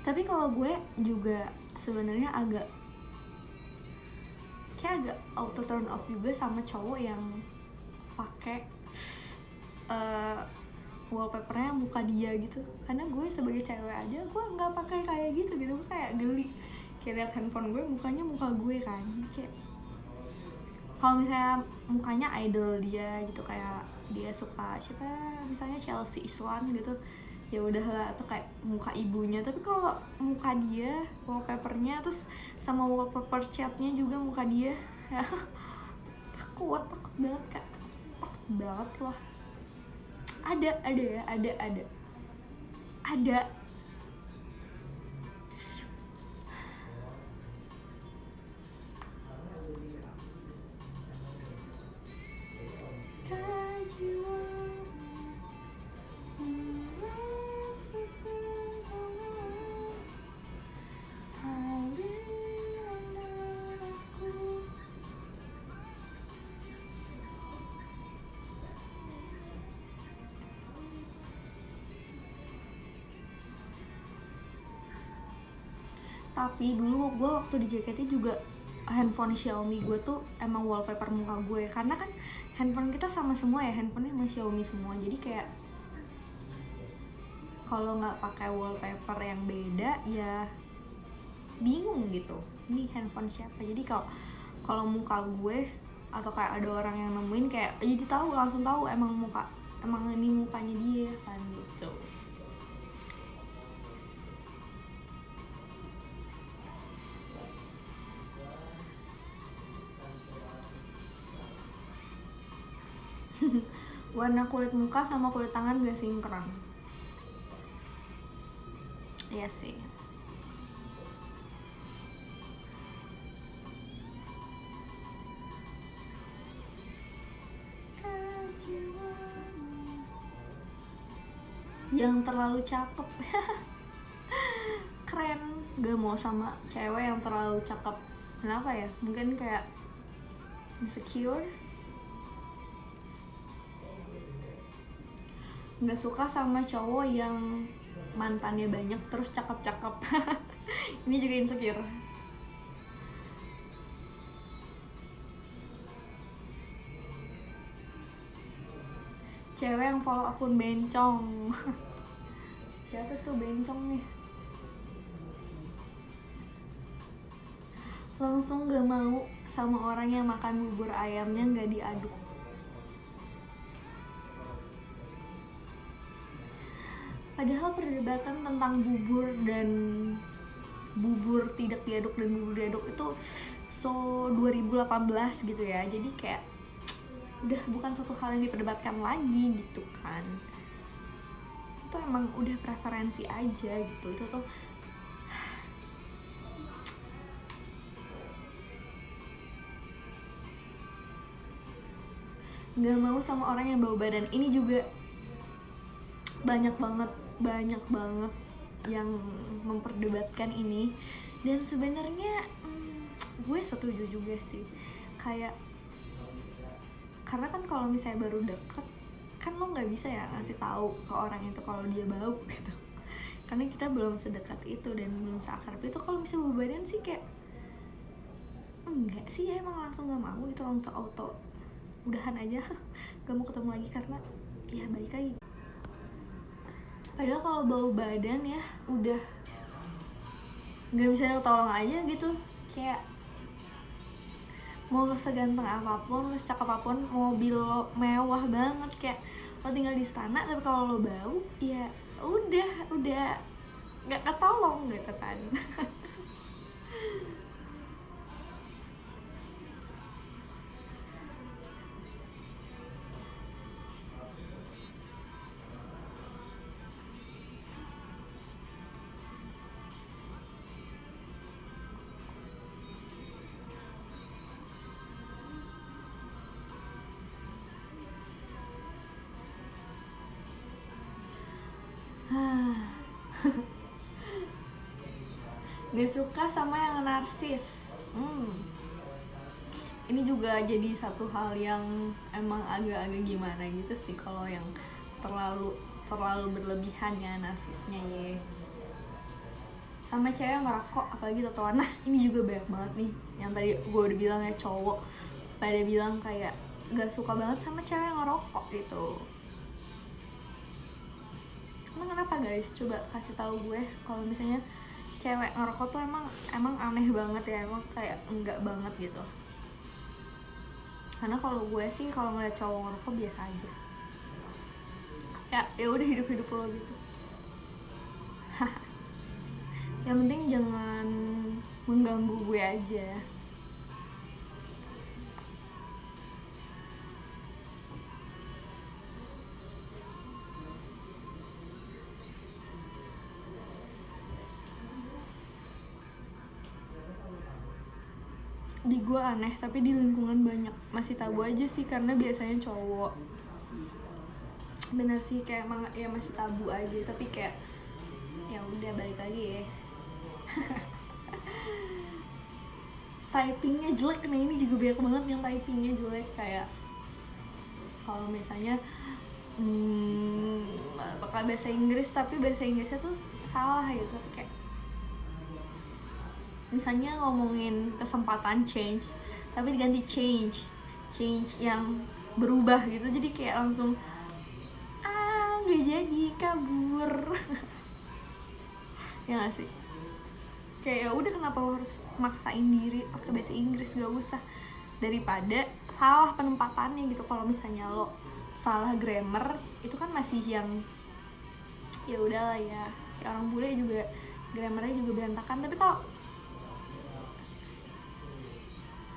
Tapi kalau gue juga sebenarnya agak auto turn off juga sama cowok yang pakai wallpapernya muka dia gitu. Karena gue sebagai cewek aja gue nggak pakai kayak gitu, gue kayak geli. Kayak liat handphone gue mukanya muka gue kan. Kayak kalau misalnya mukanya idol dia gitu, kayak dia suka siapa misalnya Chelsea Islan gitu, ya udahlah, atau kayak muka ibunya. Tapi kalau muka dia wallpapernya terus sama wallpaper chatnya juga muka dia, ya takut banget kak, takut banget loh. Ada Tapi dulu gue waktu di JKT juga handphone Xiaomi gue tuh emang wallpaper muka gue, karena kan handphone kita sama semua ya, handphonenya emang Xiaomi semua, jadi kayak kalau nggak pakai wallpaper yang beda ya bingung gitu, ini handphone siapa. Jadi kalau muka gue atau kayak ada orang yang nemuin kayak jadi tahu, langsung tahu emang ini mukanya dia kan gitu. Warna kulit muka sama kulit tangan gak sinkron. Iya sih. Yang terlalu cakep. Keren. Gak mau sama cewek yang terlalu cakep. Kenapa ya? Mungkin kayak insecure. Nggak suka sama cowok yang mantannya banyak terus cakep-cakep. Ini juga insecure. Cewek yang follow akun bencong. Siapa tuh bencong nih? Langsung gak mau sama orang yang makan bubur ayamnya gak diaduk. Padahal perdebatan tentang bubur dan bubur tidak diaduk dan bubur diaduk itu 2018 gitu ya. Jadi kayak udah bukan satu hal yang diperdebatkan lagi gitu kan. Itu emang udah preferensi aja gitu. Itu tuh gak mau sama orang yang bau badan. Ini juga banyak banget yang memperdebatkan ini, dan sebenarnya gue setuju juga sih. Kayak karena kan kalau misalnya baru deket kan lo nggak bisa ya ngasih tahu ke orang itu kalau dia bau gitu, karena kita belum sedekat itu dan belum seakrab itu. Kalau misalnya bau badan sih kayak enggak sih ya, emang langsung nggak mau itu, langsung auto udahan aja. Gak mau ketemu lagi karena ya balik lagi. Padahal kalau bau badan ya udah nggak bisa tolong aja gitu. Kayak mau lo seganteng apapun, lo secakep apapun, mobil lo mewah banget, kayak lo tinggal di istana, tapi kalau lo bau ya udah nggak ketolong gitu kan. Gak suka sama yang narsis. Ini juga jadi satu hal yang emang agak-agak gimana gitu sih, kalau yang terlalu berlebihan ya narsisnya ya. Sama cewek yang ngerokok, apalagi tatoan. Nah ini juga banyak banget nih, yang tadi gue udah bilang ya, cowok pada bilang kayak gak suka banget sama cewek yang ngerokok gitu. Emang kenapa guys? Coba kasih tahu gue kalau misalnya cewek ngerokok tuh emang aneh banget ya, emang kayak enggak banget gitu. Karena kalau gue sih kalau ngeliat cowok ngerokok biasa aja. Ya udah hidup lo gitu. Yang penting jangan mengganggu gue aja. Di gue aneh, tapi di lingkungan banyak masih tabu aja sih, karena biasanya cowok. Bener sih, kayak emang ya masih tabu aja, tapi kayak ya udah balik lagi ya. Typingnya jelek nih, ini juga banyak banget yang typingnya jelek. Kayak kalau misalnya pakai bahasa Inggris tapi bahasa Inggrisnya tuh salah gitu, kayak misalnya ngomongin kesempatan change tapi diganti change yang berubah gitu, jadi kayak langsung nggak jadi, kabur. Ya nggak sih, kayak ya udah, kenapa lo harus maksain diri pakai bahasa Inggris, gak usah, daripada salah penempatannya gitu. Kalau misalnya lo salah grammar itu kan masih yang ya udahlah ya, kayak orang bule juga grammarnya juga berantakan. Tapi kalau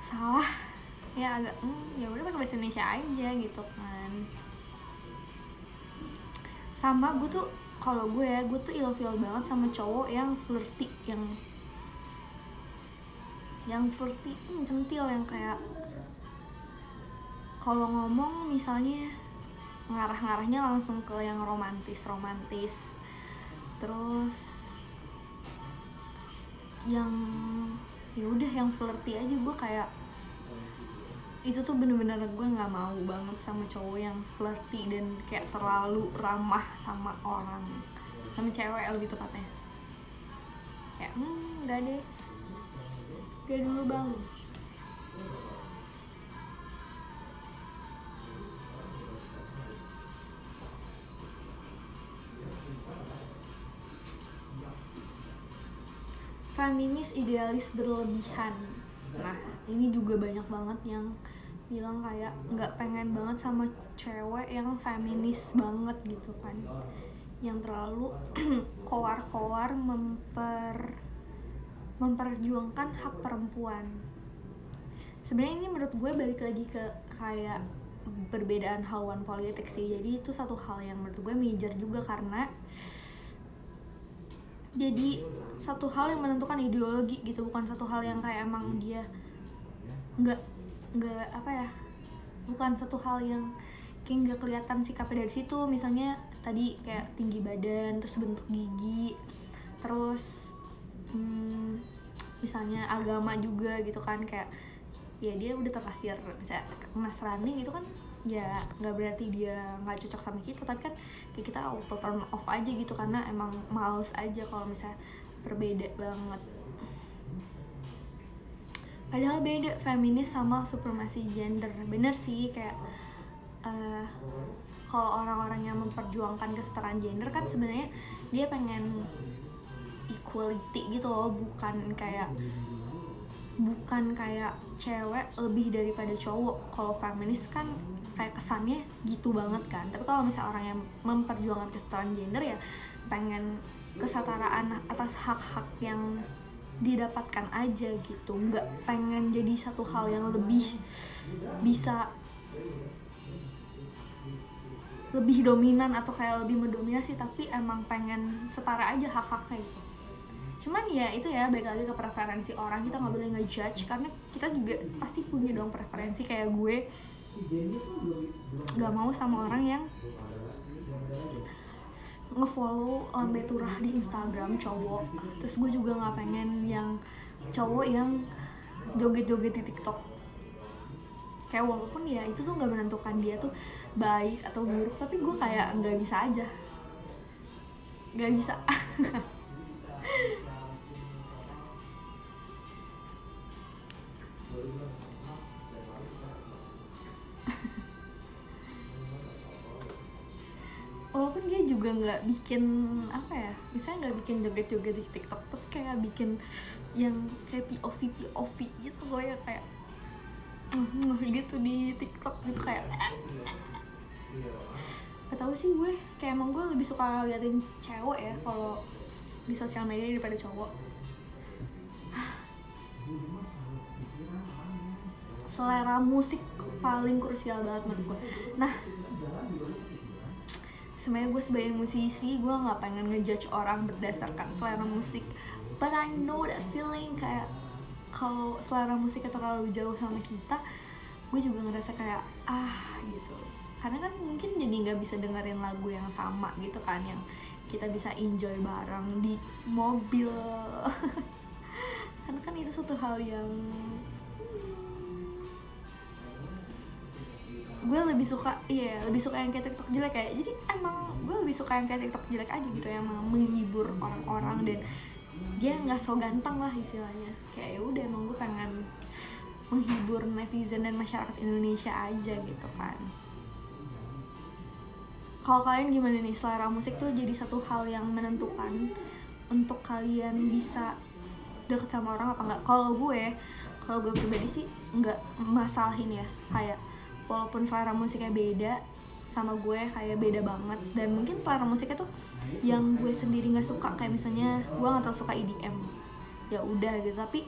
salah ya agak ya udah pakai bahasa Indonesia aja gitu kan. Sama gue tuh, kalau gue tuh ilfeel banget sama cowok yang flirty, yang flirty, centil, yang kayak kalau ngomong misalnya ngarahnya langsung ke yang romantis, terus yang ya udah yang flirty aja. Gue kayak itu tuh bener-bener gue nggak mau banget sama cowok yang flirty dan kayak terlalu ramah sama orang, sama cewek lebih tepatnya. Kayak nggak deh, gak dulu bang. Feminis idealis berlebihan. Nah ini juga banyak banget yang bilang kayak nggak pengen banget sama cewek yang feminis banget gitu kan, yang terlalu koar-koar memperjuangkan hak perempuan. Sebenarnya ini menurut gue balik lagi ke kayak perbedaan haluan politik sih. Jadi itu satu hal yang menurut gue major juga, karena jadi satu hal yang menentukan ideologi gitu, bukan satu hal yang kayak emang dia nggak apa ya, bukan satu hal yang kayak nggak kelihatan sikapnya dari situ. Misalnya tadi kayak tinggi badan, terus bentuk gigi, terus misalnya agama juga gitu kan, kayak ya dia udah terlahir misalnya Nasrani gitu kan, ya nggak berarti dia nggak cocok sama kita, tapi kan kayak kita auto turn off aja gitu, karena emang males aja kalau misalnya berbeda banget. Padahal beda feminis sama supremasi gender. Bener sih, kayak kalau orang-orang yang memperjuangkan kesetaraan gender kan sebenarnya dia pengen equality gitu loh, bukan kayak cewek lebih daripada cowok. Kalau feminis kan kayak kesannya gitu banget kan. Tapi kalau misalnya orang yang memperjuangkan kesetaraan gender ya pengen kesetaraan atas hak-hak yang didapatkan aja gitu, nggak pengen jadi satu hal yang lebih bisa lebih dominan atau kayak lebih mendominasi, tapi emang pengen setara aja hak-haknya gitu. Cuman ya itu ya, balik lagi ke preferensi orang, kita nggak boleh ngejudge, karena kita juga pasti punya dong preferensi. Kayak gue nggak mau sama orang yang ngefollow lambe turah di Instagram cowok, terus gue juga nggak pengen yang cowok yang joget-joget di TikTok. Kayak walaupun ya itu tuh nggak menentukan dia tuh baik atau buruk, tapi gue kayak nggak bisa aja, nggak bisa. Walaupun dia juga nggak bikin apa ya, misalnya nggak bikin joget-joget di TikTok, tapi kayak bikin yang kayak POV gitu gue ya, kayak gitu di TikTok gitu, kayak gak tau sih, gue kayak emang gue lebih suka liatin cewek ya kalau di sosial media daripada cowok. Selera musik paling krusial banget menurut gue. Nah sebenarnya gue sebagai musisi, gue nggak pengen ngejudge orang berdasarkan selera musik, but I know that feeling, kayak kalau selera musiknya terlalu jauh sama kita, gue juga ngerasa kayak gitu. Karena kan mungkin jadi nggak bisa dengerin lagu yang sama gitu kan, yang kita bisa enjoy bareng di mobil. Karena kan itu satu hal yang gue lebih suka yang kayak TikTok jelek kayak. Jadi emang gue lebih suka yang kayak TikTok jelek aja gitu, yang menghibur orang-orang dan dia nggak so ganteng lah istilahnya. udah emang gue pengen menghibur netizen dan masyarakat Indonesia aja gitu kan. Kalau kalian gimana nih, selera musik tuh jadi satu hal yang menentukan untuk kalian bisa deket sama orang apa enggak? Kalau gue pribadi sih nggak masalahin ya, kayak walaupun selera musiknya beda sama gue, kayak beda banget, dan mungkin selera musiknya tuh yang gue sendiri nggak suka, kayak misalnya gue nggak terlalu suka EDM, ya udah gitu, tapi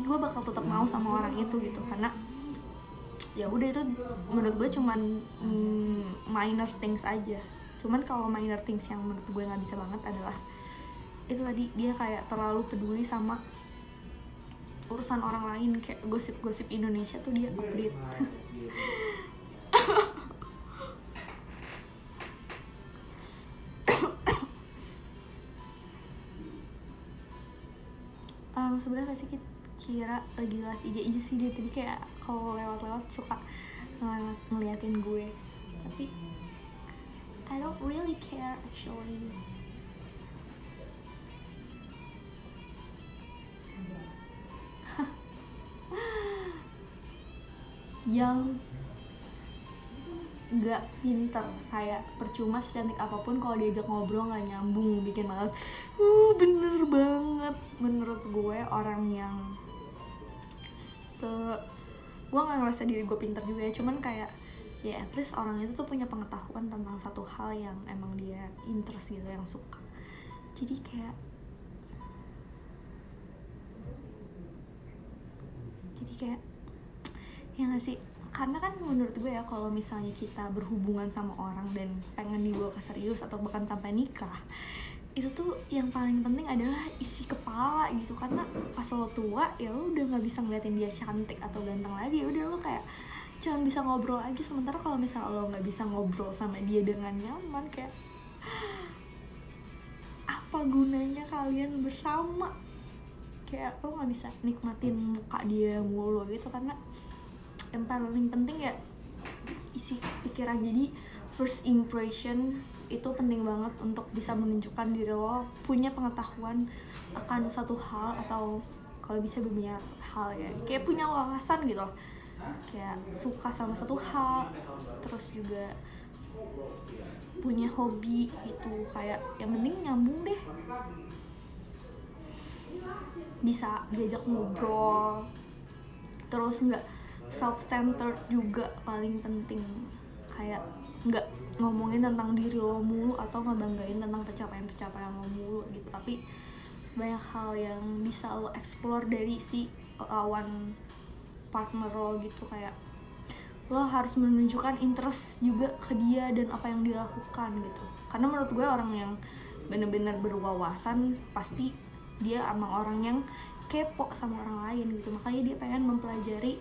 gue bakal tetap mau sama orang itu gitu, karena ya udah itu menurut gue cuman minor things aja. Cuman kalau minor things yang menurut gue nggak bisa banget adalah itu tadi, dia kayak terlalu peduli sama urusan orang lain, kayak gosip-gosip Indonesia tuh dia update. Sebenarnya gak sih kira lagi live IG? Iya sih, dia tadi kayak kalau lewat-lewat suka ngeliatin gue, tapi I don't really care actually. Yang nggak pinter, kayak percuma secantik apapun kalau diajak ngobrol nggak nyambung, bikin males. Bener banget menurut gue. Orang yang gue nggak ngerasa diri gue pinter juga ya, cuman kayak ya at least orang itu tuh punya pengetahuan tentang satu hal yang emang dia interest gitu, yang suka. Jadi kayak ya nggak sih, karena kan menurut gue ya, kalau misalnya kita berhubungan sama orang dan pengen dibawa ke serius atau bahkan sampai nikah, itu tuh yang paling penting adalah isi kepala gitu. Karena pas lo tua ya lo udah nggak bisa ngeliatin dia cantik atau ganteng lagi, udah lo kayak cuma bisa ngobrol aja. Sementara kalau misalnya lo nggak bisa ngobrol sama dia dengan nyaman, kayak apa gunanya kalian bersama? Kayak lo nggak bisa nikmatin muka dia mulu gitu. Karena yang paling penting ya isi pikiran. Jadi first impression itu penting banget untuk bisa menunjukkan diri lo punya pengetahuan akan suatu hal, atau kalau bisa banyak hal ya, kayak punya wawasan gitu, kayak suka sama satu hal, terus juga punya hobi gitu. Kayak yang penting nyambung deh, bisa diajak ngobrol, terus nggak self-centered juga paling penting, kayak nggak ngomongin tentang diri lo mulu atau ngebanggain tentang pencapaian lo mulu gitu, tapi banyak hal yang bisa lo explore dari si lawan partner lo gitu. Kayak lo harus menunjukkan interest juga ke dia dan apa yang dia lakukan gitu. Karena menurut gue orang yang benar-benar berwawasan pasti dia emang orang yang kepo sama orang lain gitu, makanya dia pengen mempelajari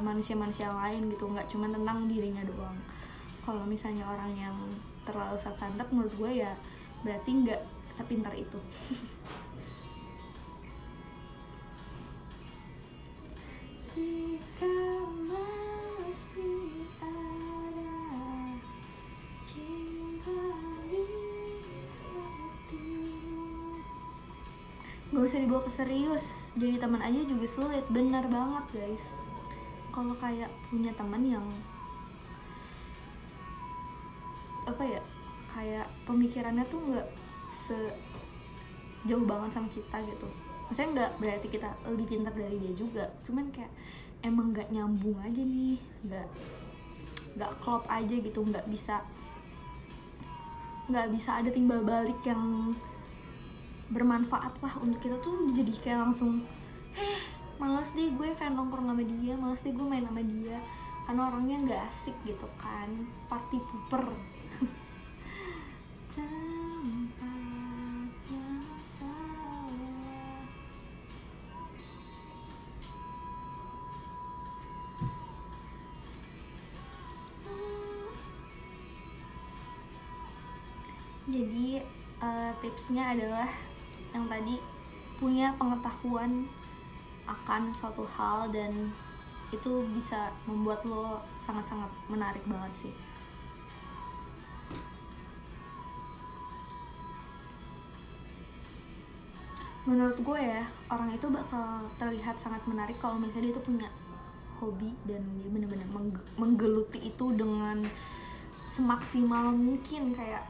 manusia-manusia lain gitu, nggak cuma tentang dirinya doang. Kalau misalnya orang yang terlalu self-centered, menurut gue ya berarti nggak sepintar itu. Jika masih ada cinta di hatimu, gak usah dibawa ke serius, jadi teman aja juga sulit. Benar banget guys. Kalau kayak punya teman yang apa ya, kayak pemikirannya tuh nggak sejauh banget sama kita gitu. Maksudnya nggak berarti kita lebih pintar dari dia juga, cuman kayak emang nggak nyambung aja nih, nggak klop aja gitu, nggak bisa ada timbal balik yang bermanfaat lah untuk kita tuh. Jadi kayak langsung malas deh gue kayak nongkrong sama dia, malas deh gue main sama dia, karena orangnya nggak asik gitu kan, party pooper. Jadi tipsnya adalah yang tadi, punya pengetahuan akan suatu hal, dan itu bisa membuat lo sangat-sangat menarik banget sih. menurut gue ya, orang itu bakal terlihat sangat menarik kalau misalnya dia tuh punya hobi dan dia benar-benar menggeluti itu dengan semaksimal mungkin, kayak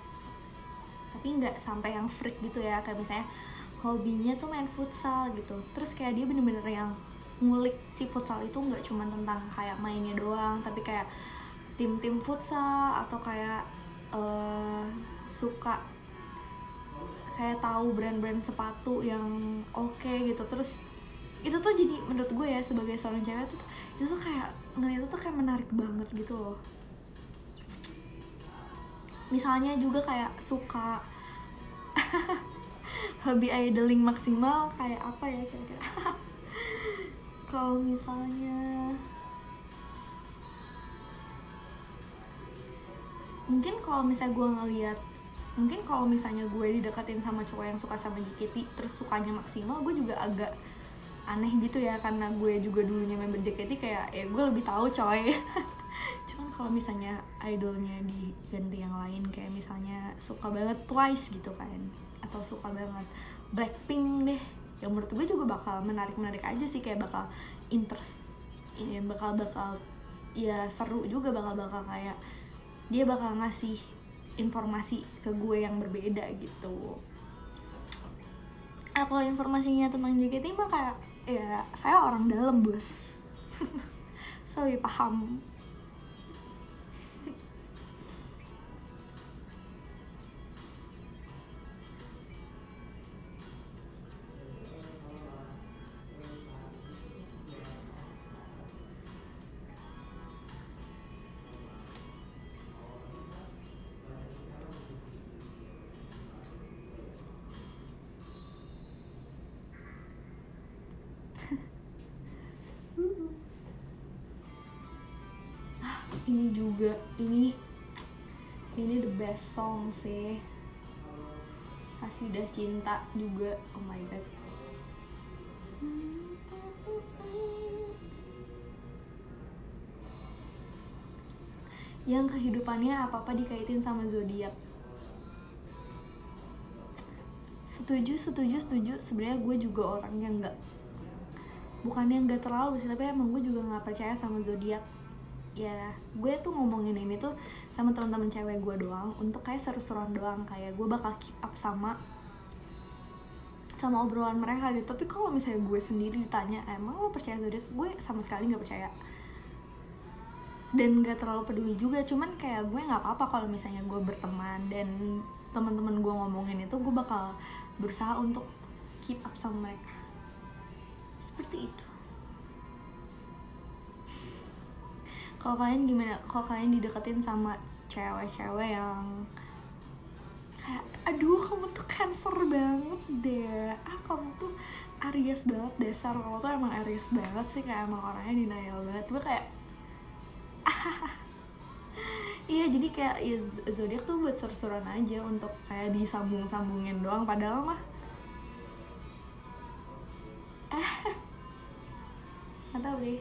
tapi nggak sampai yang freak gitu ya, kayak misalnya hobinya tuh main futsal gitu, terus kayak dia bener-bener yang ngulik si futsal itu nggak cuma tentang kayak mainnya doang, tapi kayak tim-tim futsal atau kayak suka kayak tahu brand-brand sepatu yang oke gitu. Terus itu tuh jadi menurut gue ya sebagai seorang cewek tuh itu tuh kayak ngeliat tuh kayak menarik banget gitu loh. Misalnya juga kayak suka hobi idling maksimal kayak apa ya kira-kira. Kalau misalnya mungkin kalau misalnya gue ngeliat, mungkin kalau misalnya gue dideketin sama cowok yang suka sama JKT terus sukanya maksimal, gue juga agak aneh gitu ya, karena gue juga dulunya member JKT, kayak ya gue lebih tahu coy. Cuman kalau misalnya idolnya diganti yang lain, kayak misalnya suka banget Twice gitu kan, atau suka banget Blackpink deh, ya menurut gue juga bakal menarik aja sih, kayak bakal interest ya, bakal ya seru juga, bakal kayak dia bakal ngasih informasi ke gue yang berbeda gitu. Kalau informasinya tentang JKT mah kayak ya saya orang dalam bos. So paham. Ini juga, ini the best song sih, Qasidah Cinta juga, oh my god. Yang kehidupannya apa-apa dikaitin sama zodiak. Setuju. Sebenarnya gue juga orang yang bukannya nggak terlalu sih, tapi emang gue juga nggak percaya sama zodiak. Ya gue tuh ngomongin ini tuh sama teman-teman cewek gue doang, untuk kayak seru-seruan doang, kayak gue bakal keep up sama obrolan mereka gitu. Tapi kalau misalnya gue sendiri ditanya emang lo percaya zodiak, gue sama sekali nggak percaya dan nggak terlalu peduli juga. Cuman kayak gue nggak apa-apa kalau misalnya gue berteman dan teman-teman gue ngomongin itu, gue bakal berusaha untuk keep up sama mereka, seperti itu. Kalau kalian gimana? Kalau kalian dideketin sama cewek-cewek yang kayak aduh kamu tuh Cancer banget deh, kamu tuh Aries banget, dasar kalau tuh emang Aries banget sih, kayak emang orangnya denial banget. Gue kayak iya, jadi kayak ya, zodiak tuh buat seru-seruan aja, untuk kayak disambung-sambungin doang, padahal mah nggak tahu deh.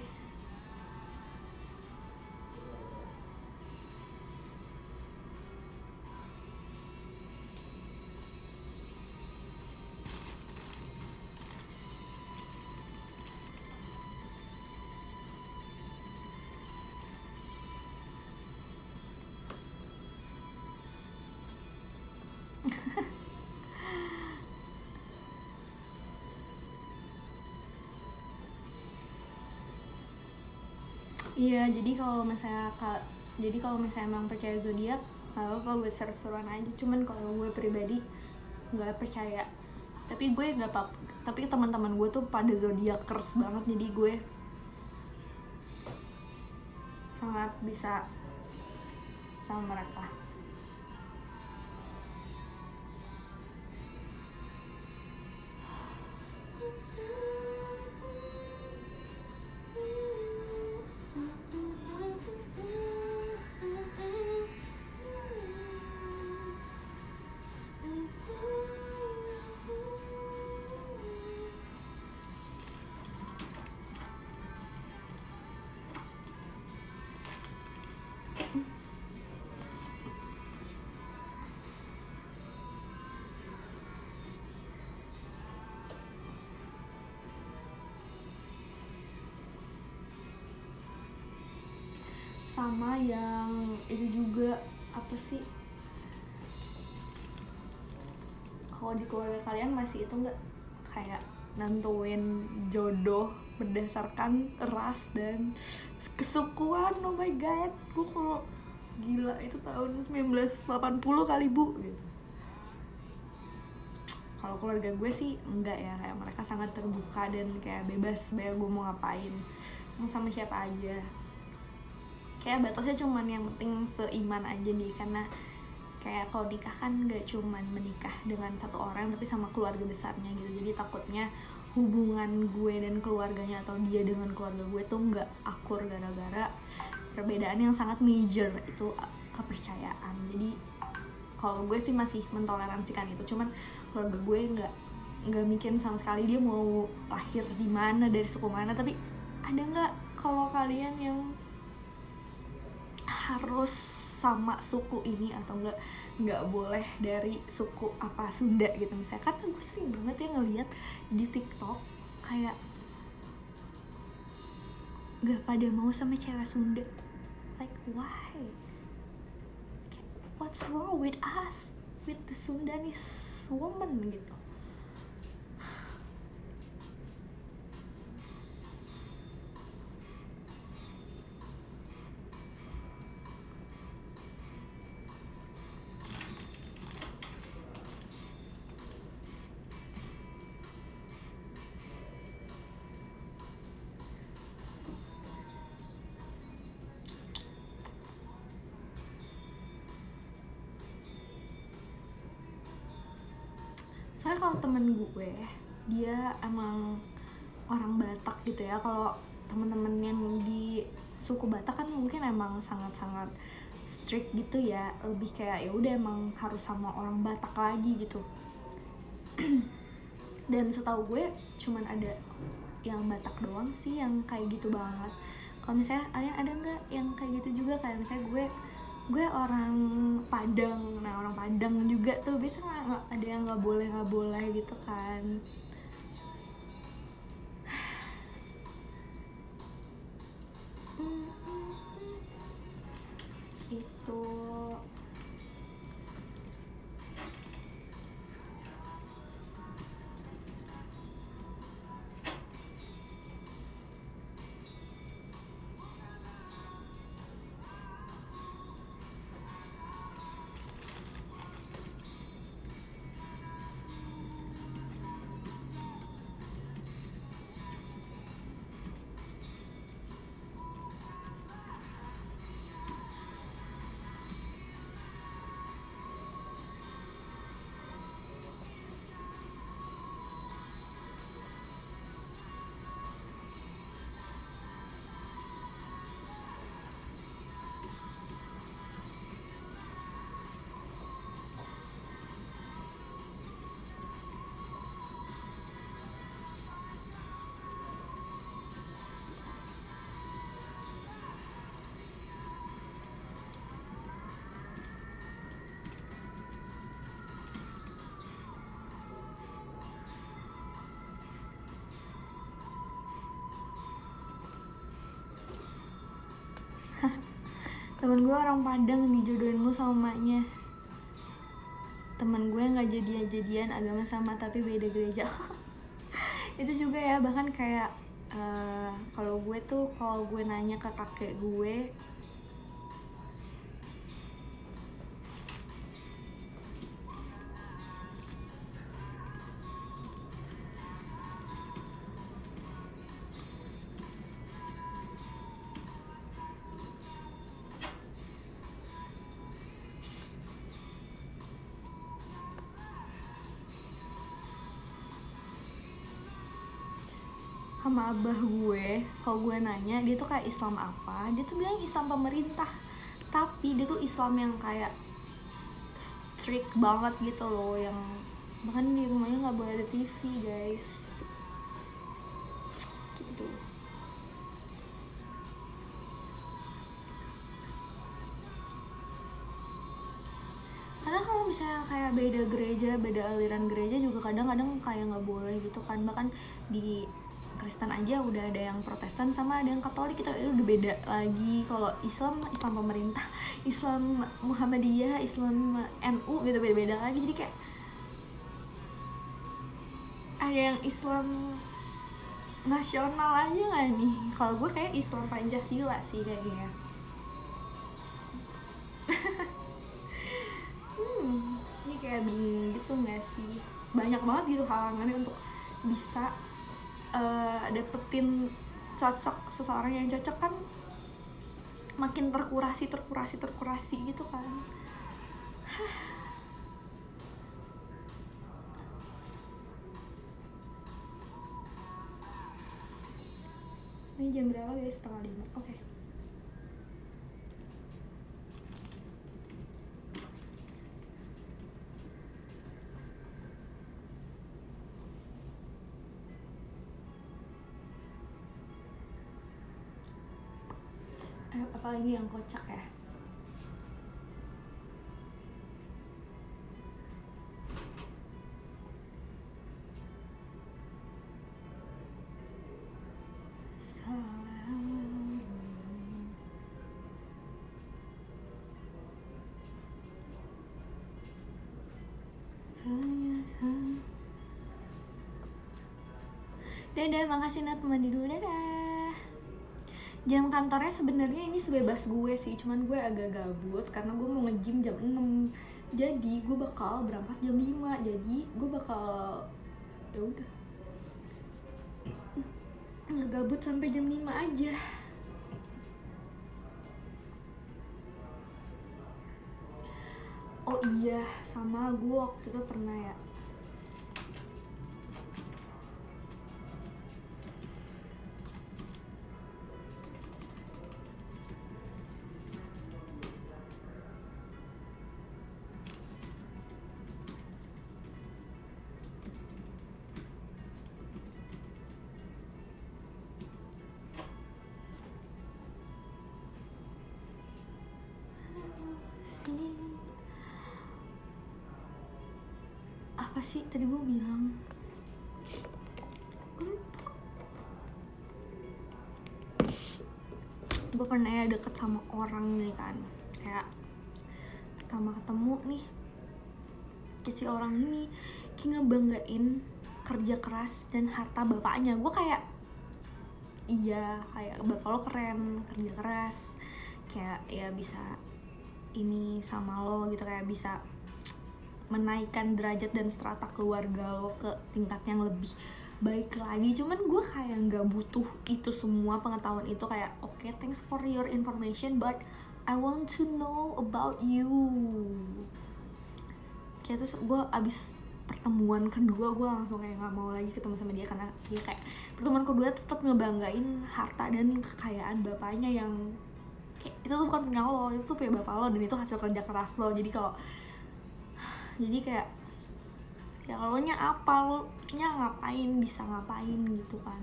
Iya, jadi kalau misalnya emang percaya zodiak, kalau buat seru-seruan aja. Cuman kalau gue pribadi nggak percaya. Tapi gue nggak apa. Tapi teman-teman gue tuh pada zodiakers banget, jadi gue sangat bisa sama mereka. sama yang itu juga, apa sih, kalau di keluarga kalian masih itu nggak, kayak nentuin jodoh berdasarkan ras dan kesukuan? Oh my god, gue kalau gila itu tahun 1980 kali bu gitu. Kalau keluarga gue sih enggak ya, kayak mereka sangat terbuka dan kayak bebas bayar gue mau ngapain, mau sama siapa aja. Kayak batasnya cuman yang penting seiman aja nih, karena kayak kalau nikah kan gak cuman menikah dengan satu orang tapi sama keluarga besarnya gitu. Jadi takutnya hubungan gue dan keluarganya atau dia dengan keluarga gue tuh gak akur gara-gara perbedaan yang sangat major, itu kepercayaan. Jadi kalau gue sih masih mentoleransikan itu, cuman keluarga gue nggak mikir sama sekali dia mau lahir di mana, dari suku mana. Tapi ada nggak kalau kalian yang harus sama suku ini atau nggak boleh dari suku apa Sunda gitu misalnya? Karena gue sering banget ya ngeliat di TikTok kayak nggak pada mau sama cewek Sunda. Like why? What's wrong with us, with the Sundanese woman gitu? Soalnya kalau temen gue dia emang orang Batak gitu ya. Kalau temen-temen yang di suku Batak kan mungkin emang sangat-sangat strict gitu ya, lebih kayak ya udah emang harus sama orang Batak lagi gitu. Dan setahu gue cuman ada yang Batak doang sih yang kayak gitu banget. Kalau misalnya kalian ada nggak yang kayak gitu juga? Kayak misalnya gue orang Padang, nah orang Padang juga tuh biasa nggak ada yang nggak boleh gitu kan. Itu temen gue orang Padang dijodohin mulu sama emaknya. Temen gue nggak jadian agama sama tapi beda gereja. Itu juga ya, bahkan kayak kalau gue nanya ke kakek gue, sama abah gue, kalau gue nanya dia tuh kayak Islam apa, dia tuh bilang Islam pemerintah, tapi dia tuh Islam yang kayak strict banget gitu loh, yang bahkan di rumahnya nggak boleh ada TV guys gitu. Karena kalau misalnya kayak beda aliran gereja juga kadang-kadang kayak nggak boleh gitu kan. Bahkan di Kristen aja udah ada yang Protestan sama ada yang Katolik, itu udah beda lagi. Kalau Islam pemerintah, Islam Muhammadiyah, Islam NU gitu beda-beda lagi. Jadi kayak ada yang Islam nasional aja nggak nih? Kalau gue kayak Islam Pancasila sih kayaknya. Ini kayak bingung gitu nggak sih? Banyak banget gitu halangannya untuk bisa dapetin cocok seseorang yang cocok kan, makin terkurasi gitu kan. Ini jam berapa guys? 4:30. Oke. Apalagi yang kocak ya? Dadah, makasih Nat, mandi dulu, dadah. Jam kantornya sebenarnya ini sebebas gue sih, cuman gue agak gabut karena gue mau nge-gym jam 6. Jadi gue bakal berangkat jam 5. Jadi gue bakal ya udah ngegabut sampai jam 5 aja. Oh iya, sama gue waktu itu pernah ya, apa sih tadi gue bilang? Gue pernah ya deket sama orang nih kan, kayak pertama ketemu nih, si orang ini kayak ngebanggain kerja keras dan harta bapaknya. Gue kayak iya, kayak bapak lo keren, kerja keras, kayak ya bisa ini sama lo gitu, kayak bisa menaikkan derajat dan strata keluarga lo ke tingkat yang lebih baik lagi. Cuman gue kayak nggak butuh itu semua pengetahuan itu, kayak oke, thanks for your information but I want to know about you. Kayak terus gue abis pertemuan kedua gue langsung kayak nggak mau lagi ketemu sama dia, karena dia kayak pertemuan kedua tetap ngebanggain harta dan kekayaan bapaknya yang kayak itu tuh bukan punya lo, itu tuh punya bapak lo dan itu hasil kerja keras lo. Jadi kayak ya lo nya apa, lo nya ngapain, bisa ngapain gitu kan.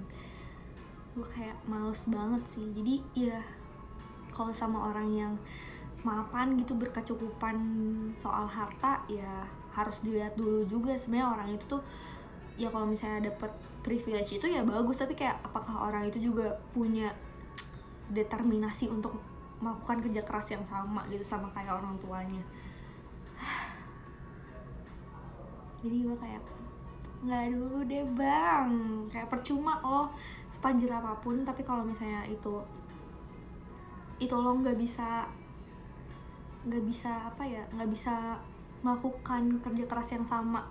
Gue kayak males banget sih. Jadi ya kalau sama orang yang mapan gitu, berkecukupan soal harta, ya harus dilihat dulu juga sebenarnya orang itu tuh ya kalau misalnya dapet privilege itu ya bagus, tapi kayak apakah orang itu juga punya determinasi untuk melakukan kerja keras yang sama gitu sama kayak orang tuanya. Jadi gue kayak nggak dulu deh bang, kayak percuma lo setajir apapun tapi kalau misalnya itu lo nggak bisa apa ya, nggak bisa melakukan kerja keras yang sama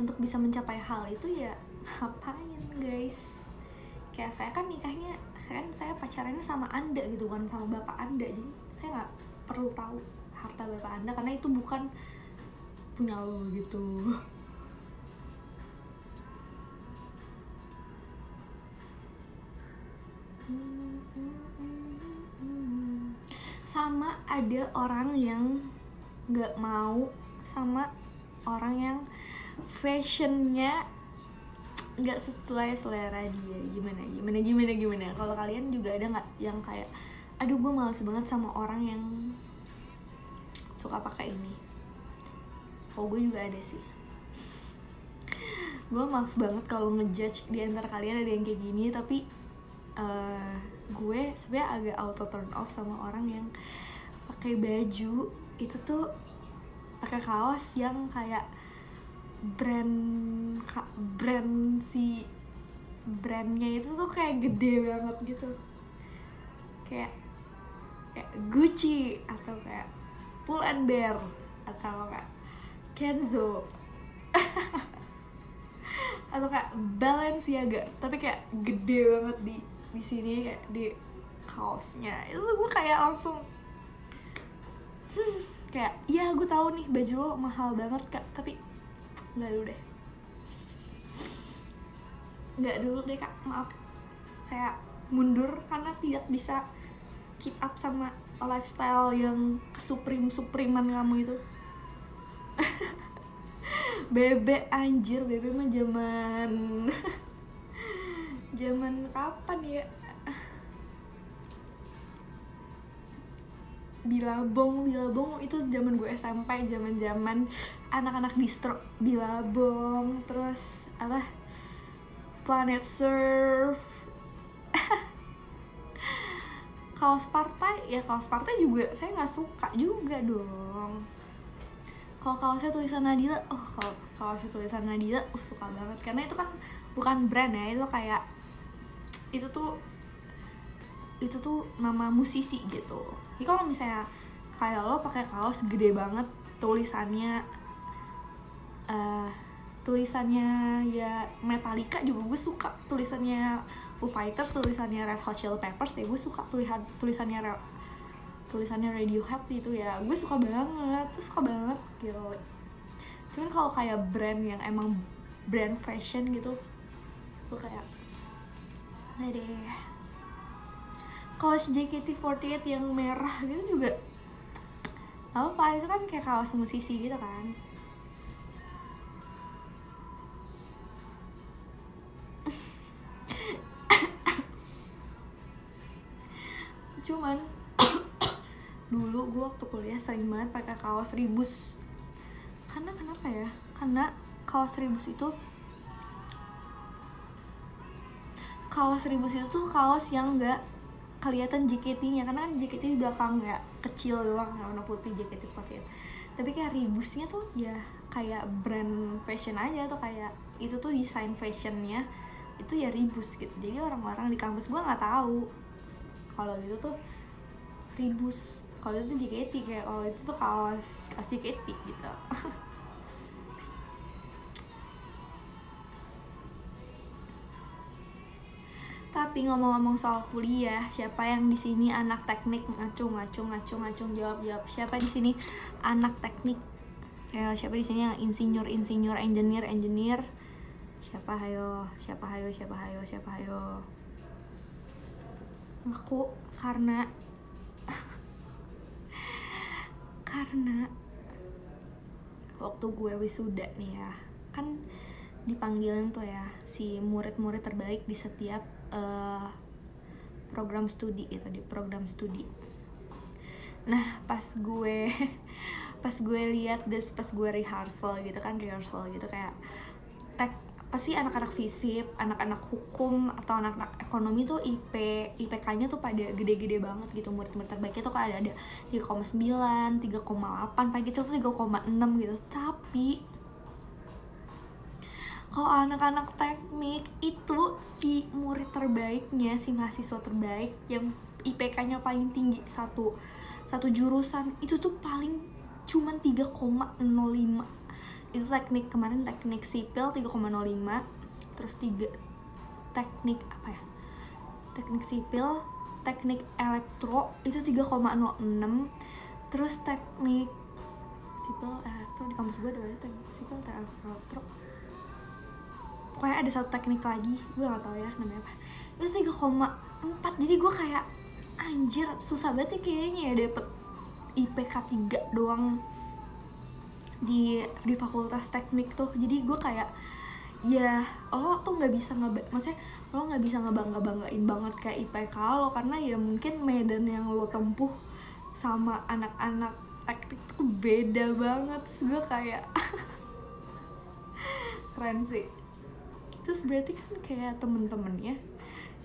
untuk bisa mencapai hal itu, ya ngapain guys. Kayak saya kan nikahnya kan, saya pacarannya sama Anda gitu kan, sama bapak Anda, jadi saya nggak perlu tahu harta bapak Anda karena itu bukan punya lo gitu. Sama ada orang yang nggak mau sama orang yang fashionnya nggak sesuai selera dia. Gimana? Kalau kalian juga ada nggak yang kayak, aduh gue males banget sama orang yang suka pakai ini? Kalau gue juga ada sih. gue maaf banget kalau ngejudge di antara kalian ada yang kayak gini, tapi gue sebenarnya agak auto turn off sama orang yang pakai baju itu tuh pakai kaos yang kayak brand si brandnya itu tuh kayak gede banget gitu, kayak Gucci atau kayak Pull and Bear atau kayak Kenzo atau kayak Balenciaga, tapi kayak gede banget di sini kayak di kaosnya. Itu gue kayak langsung kayak iya gue tahu nih baju lo mahal banget kak, tapi nggak dulu deh kak, maaf, saya mundur karena tidak bisa keep up sama lifestyle yang supreman kamu itu. Bebe anjir, Bebe mah zaman kapan ya? Billabong itu zaman gue SMP, zaman anak-anak distro Billabong, terus apa Planet Surf. kaos partai juga saya nggak suka juga dong. Kalau kaosnya tulisan Nadila, kalau kaosnya tulisan Nadila suka banget, karena itu kan bukan brand ya, itu kayak itu tuh nama musisi gitu. Jadi kalau misalnya kayak lo pakai kaos gede banget tulisannya ya Metallica juga gue suka, tulisannya Foo Fighters, tulisannya Red Hot Chili Peppers ya gue suka, tulisannya Radiohead gitu ya gue suka banget gitu. Cuman kalau kayak brand yang emang brand fashion gitu gue kayak nggak deh. Kaos JKT48 yang merah gitu juga apa, itu kan kayak kaos musisi gitu kan. Cuman dulu gue waktu kuliah sering banget pakai kaos Ribus. Karena kenapa ya? Karena kaos Ribus itu tuh kaos yang nggak kelihatan JKT-nya, karena kan JKT di belakang ya kecil doang warna putih JKT48. Tapi kayak Ribusnya tuh ya kayak brand fashion aja, tuh kayak itu tuh desain fashionnya itu ya Ribus gitu. Jadi orang-orang di kampus gue nggak tahu kalau itu tuh Ribus, kalau itu tuh JKT, kayak kalau itu tuh kaos JKT gitu. Tapi ngomong-ngomong soal kuliah, siapa yang di sini anak teknik? Ngacung jawab. Siapa di sini anak teknik? Siapa di sini yang insinyur, engineer? Siapa hayo? Aku karena waktu gue wisuda nih ya, kan dipanggilin tuh ya si murid-murid terbaik di setiap program studi itu, di program studi. Nah pas gue lihat pas gue rehearsal gitu kayak pasti anak-anak fisip, anak-anak hukum atau anak-anak ekonomi tuh IPK-nya tuh pada gede-gede banget gitu. Murid-murid terbaiknya tuh kayak ada 3,9, 3,8, paling kecil tuh 3,6 gitu. Tapi kalau anak-anak teknik itu si murid terbaiknya, si mahasiswa terbaik yang IPK-nya paling tinggi satu jurusan itu tuh paling cuman 3,05. Itu teknik, kemarin teknik sipil 3,05, terus teknik sipil, teknik elektro itu 3,06, terus teknik sipil elektro di kampus gue ada teknik sipil, teknik elektro, pokoknya ada satu teknik lagi gue gak tahu ya namanya apa, itu 3,4. jadi gue kayak anjir susah banget ya kayaknya ya dapet IPK 3 doang di fakultas teknik tuh. Jadi gue kayak ya lo tuh nggak bisa ngebanggain banget kayak IPK lo, karena ya mungkin medan yang lo tempuh sama anak-anak teknik tuh beda banget. Terus gue kayak keren sih, Terus berarti kan kayak temen-temennya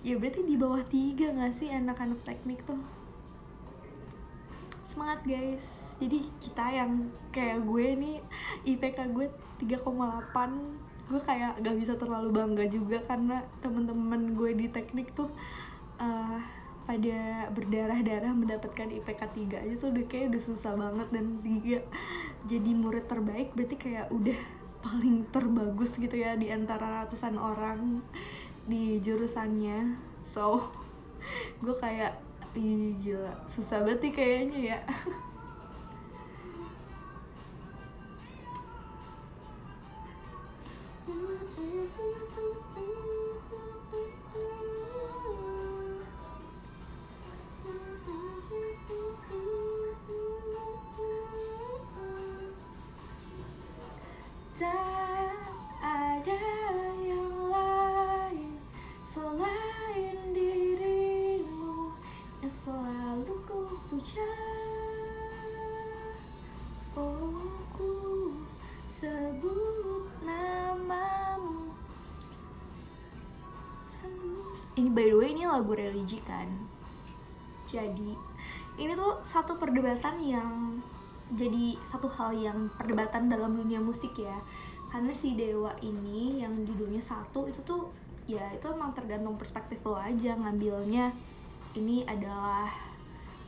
ya berarti di bawah 3 gak sih anak-anak teknik tuh. Semangat guys. Jadi kita yang kayak gue nih IPK gue 3,8, gue kayak gak bisa terlalu bangga juga karena temen-temen gue di teknik tuh pada berdarah-darah mendapatkan IPK 3 aja tuh udah susah banget. Dan 3 jadi murid terbaik berarti kayak udah paling terbagus gitu ya di antara ratusan orang di jurusannya. So gue kayak ih gila susah banget nih kayaknya ya. Tak ada yang lain selain dirimu yang selalu ku puja. Oh, ku sebut namamu. Ini by the way ini lagu religi kan. Jadi ini tuh satu perdebatan yang jadi satu hal yang perdebatan dalam dunia musik ya. Karena si Dewa ini yang judulnya Satu itu tuh ya itu emang tergantung perspektif lo aja ngambilnya. Ini adalah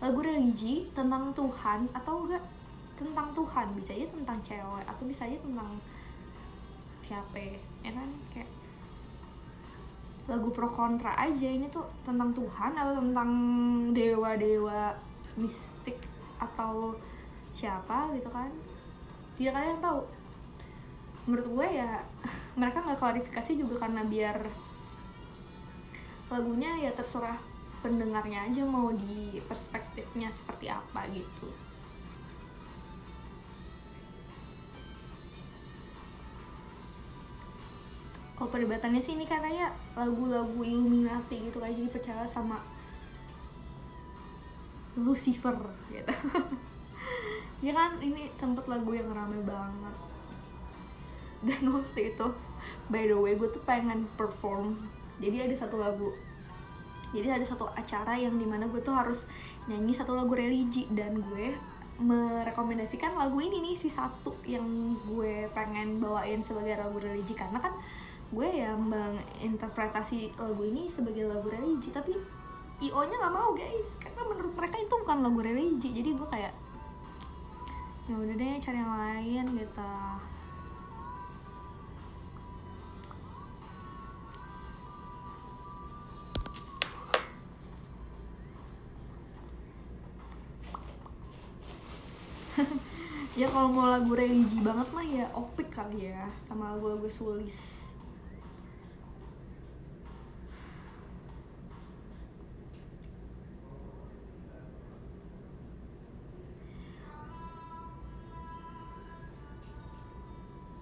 lagu religi tentang Tuhan atau enggak tentang Tuhan, bisa aja tentang cewek atau bisa aja tentang siapa ya kan, kayak lagu pro kontra aja. Ini tuh tentang Tuhan atau tentang dewa-dewa mistik atau siapa gitu kan, tidak ada yang tahu. Menurut gue ya mereka nggak klarifikasi juga karena biar lagunya ya terserah pendengarnya aja mau di perspektifnya seperti apa gitu. Kalau perdebatannya sih ini katanya lagu-lagu Illuminati gitu kayak, jadi percaya sama Lucifer gitu. Ya kan ini sempet lagu yang rame banget. Dan waktu itu by the way gue tuh pengen perform. Jadi ada satu acara yang dimana gue tuh harus nyanyi satu lagu religi, dan gue merekomendasikan lagu ini nih, si Satu yang gue pengen bawain sebagai lagu religi. Karena kan gue ya menginterpretasi lagu ini sebagai lagu religi, tapi IO nya gak mau guys, karena menurut mereka itu bukan lagu religi. Jadi gue kayak ya udah deh cari yang lain gitu. Ya kalau mau lagu religi banget mah ya Opik kali ya, sama lagu-lagu Sulis.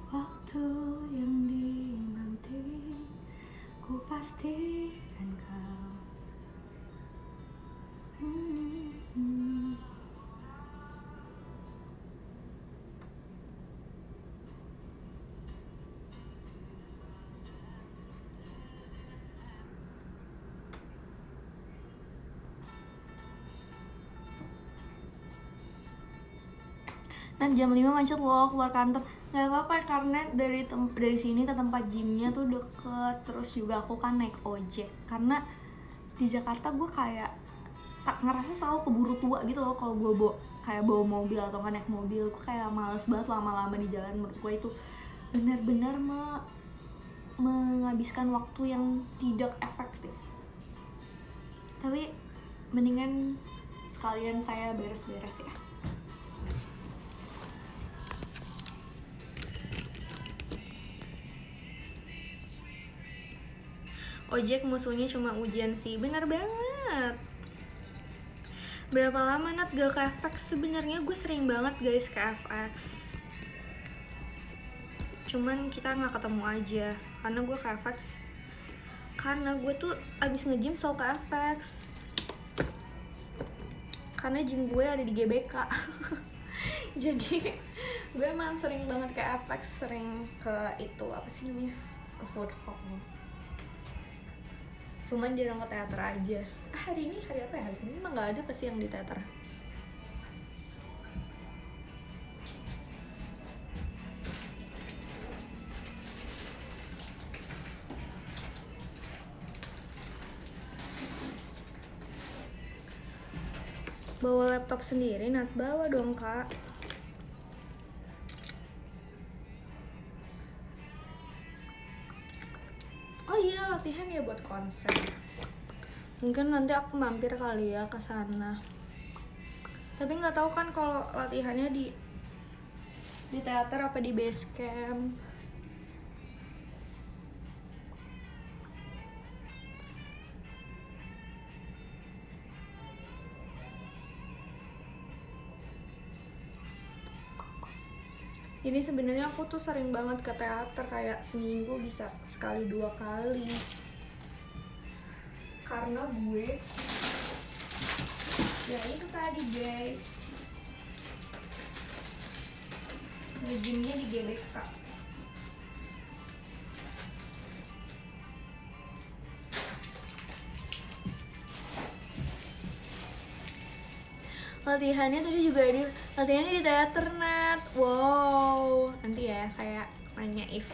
Waktu yang dinanti ku pastikan kau Nah jam 5 macet loh keluar kantor. Gak apa-apa karena dari sini ke tempat gymnya tuh deket. Terus juga aku kan naik ojek. Karena di Jakarta gue kayak ngerasa selalu keburu tua gitu loh kalau gue bawa mobil atau nggak naik mobil. Gue kayak males banget lama-lama di jalan. Menurut gue itu benar-benar menghabiskan waktu yang tidak efektif. Tapi mendingan sekalian saya beres-beres ya. Ojek musuhnya cuma ujian sih, bener banget. Berapa lama Nat gak ke FX? Sebenarnya gue sering banget guys ke FX, cuman kita nggak ketemu aja. Karena gue ke FX karena gue tuh abis nge-gym selalu ke FX, karena gym gue ada di GBK. Jadi gue emang sering banget ke FX, sering ke itu apa sih namanya, ke food hall, cuman jarang ke teater aja. Hari ini hari apa ya, hari Senin emang nggak ada pasti yang di teater. Bawa laptop sendiri, Nat? Bawa dong, Kak. Oh iya, latihan ya buat konser. Mungkin nanti aku mampir kali ya ke sana. Tapi nggak tahu kan kalau latihannya di teater apa di base camp. Jadi sebenarnya aku tuh sering banget ke teater, kayak seminggu bisa sekali 2 kali. Karena gue ya itu tadi guys, nge-gymnya di GBK. Latihannya tadi juga latihannya di teater, Nat. Wow, nanti ya saya tanya if.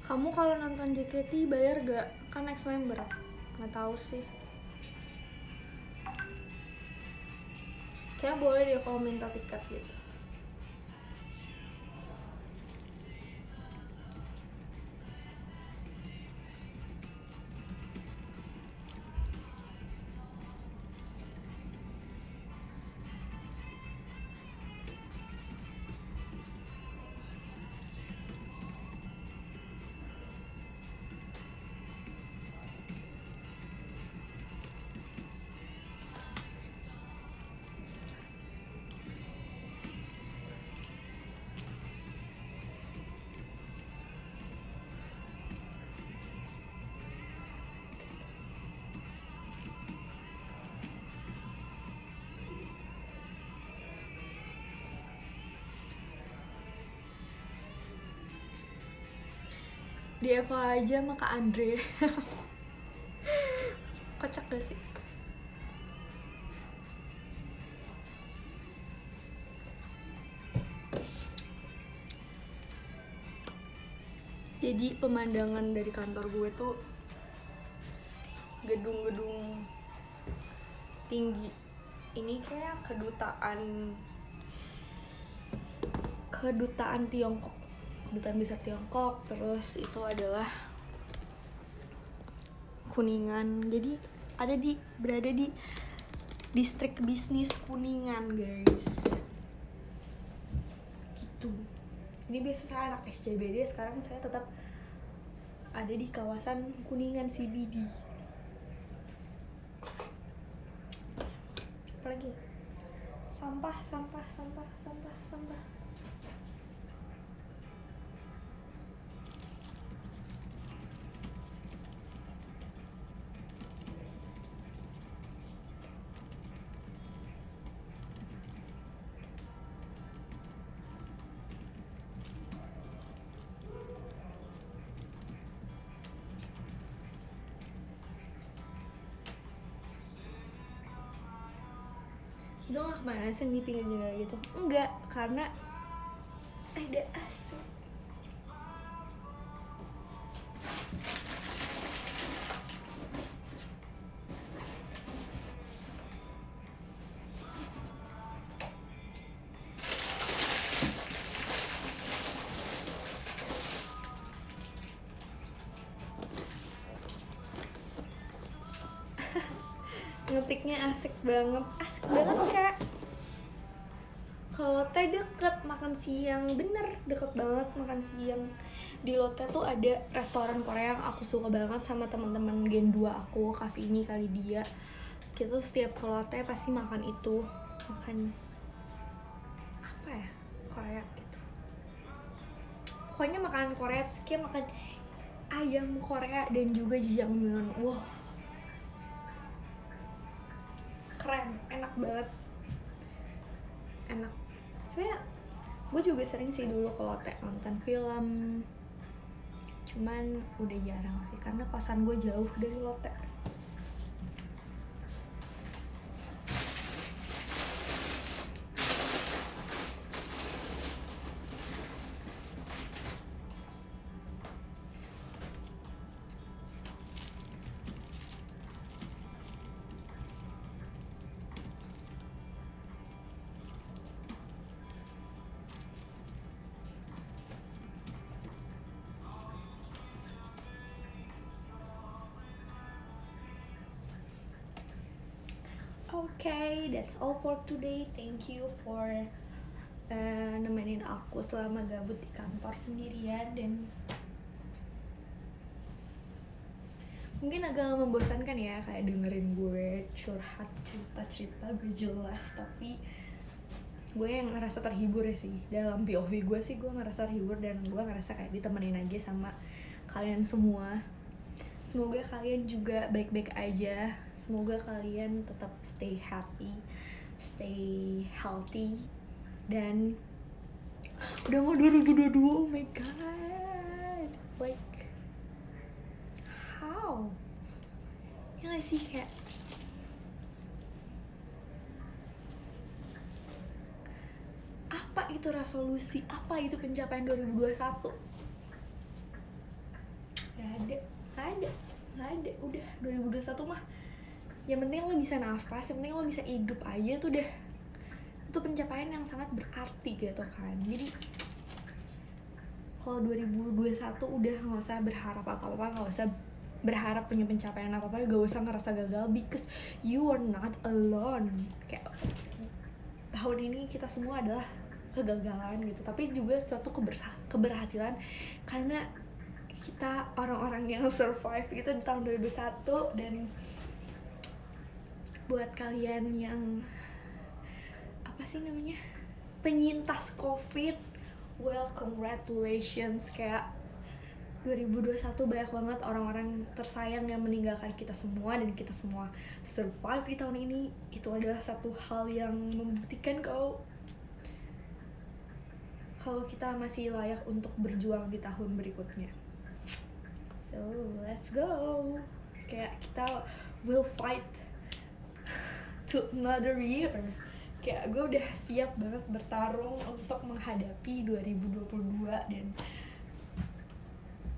Kamu kalau nonton JKT bayar gak? Kan ex member. Nggak tahu sih. Kayaknya boleh deh kalau minta tiket gitu. Di Eva aja sama Kak Andre. Kocak gak sih? Jadi pemandangan dari kantor gue tuh gedung-gedung tinggi. Ini kayak kedutaan Tiongkok, kedutaan besar Tiongkok. Terus itu adalah Kuningan. Jadi berada di distrik bisnis Kuningan, guys. Gitu. Ini biasa saya anak SCBD, sekarang saya tetap ada di kawasan Kuningan CBD. Apalagi? Sampah. Itu gak kemanasan di pinggir jalan gitu? Enggak, karena ada AC. Ngetiknya asik banget Kak. Kalau Lotte deket makan siang, bener deket banget makan siang. Di Lotte tuh ada restoran Korea yang aku suka banget sama teman-teman Gen 2 aku, Kak Vini, kali dia. Kita tuh setiap ke Lotte pasti makan itu, makan apa ya, Korea itu. Pokoknya makanan Korea, terus kayak makan ayam Korea dan juga jjajangmyeon. Wow, keren, enak banget, enak. Sebenarnya gue juga sering sih dulu ke Lotte nonton film, cuman udah jarang sih karena kosan gue jauh dari Lotte. Okay, that's all for today. Thank you for nemenin aku selama gabut di kantor sendirian, dan mungkin agak membosankan ya kayak dengerin gue curhat cerita-cerita gak jelas, tapi gue yang ngerasa terhibur ya sih. Dalam POV gue sih gue ngerasa terhibur dan gue ngerasa kayak ditemenin aja sama kalian semua. Semoga kalian juga baik-baik aja. Semoga kalian tetap stay happy, stay healthy. Dan udah mau 2022, oh my god. Like, how? Ya gak sih, kayak apa itu resolusi? Apa itu pencapaian 2021? Gak ada. Udah 2021 mah yang penting lo bisa nafas, yang penting lo bisa hidup aja tuh udah, itu pencapaian yang sangat berarti gitu kan. Jadi kalau 2021 udah gak usah berharap apa-apa, gak usah berharap punya pencapaian apa-apa, gak usah ngerasa gagal, because you are not alone. Kayak tahun ini kita semua adalah kegagalan gitu, tapi juga suatu keberhasilan karena kita orang-orang yang survive gitu di tahun 2021. Dan buat kalian yang apa sih namanya, penyintas COVID, well, congratulations. Kayak 2021 banyak banget orang-orang tersayang yang meninggalkan kita semua, dan kita semua survive di tahun ini. Itu adalah satu hal yang membuktikan kalau kita masih layak untuk berjuang di tahun berikutnya. So let's go. Kayak kita will fight to another year. Kayak gue udah siap banget bertarung untuk menghadapi 2022, dan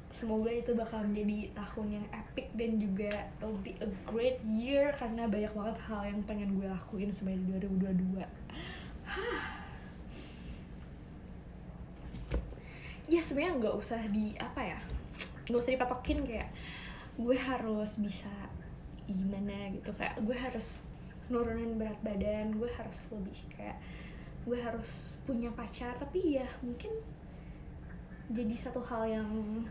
semoga itu bakal menjadi tahun yang epic dan juga it'll be a great year karena banyak banget hal yang pengen gue lakuin sebenarnya di 2022. Ya sebenarnya nggak usah dipatokin kayak gue harus bisa gimana gitu, kayak gue harus nurunin berat badan, gue harus lebih kayak gue harus punya pacar, tapi ya mungkin jadi satu hal yang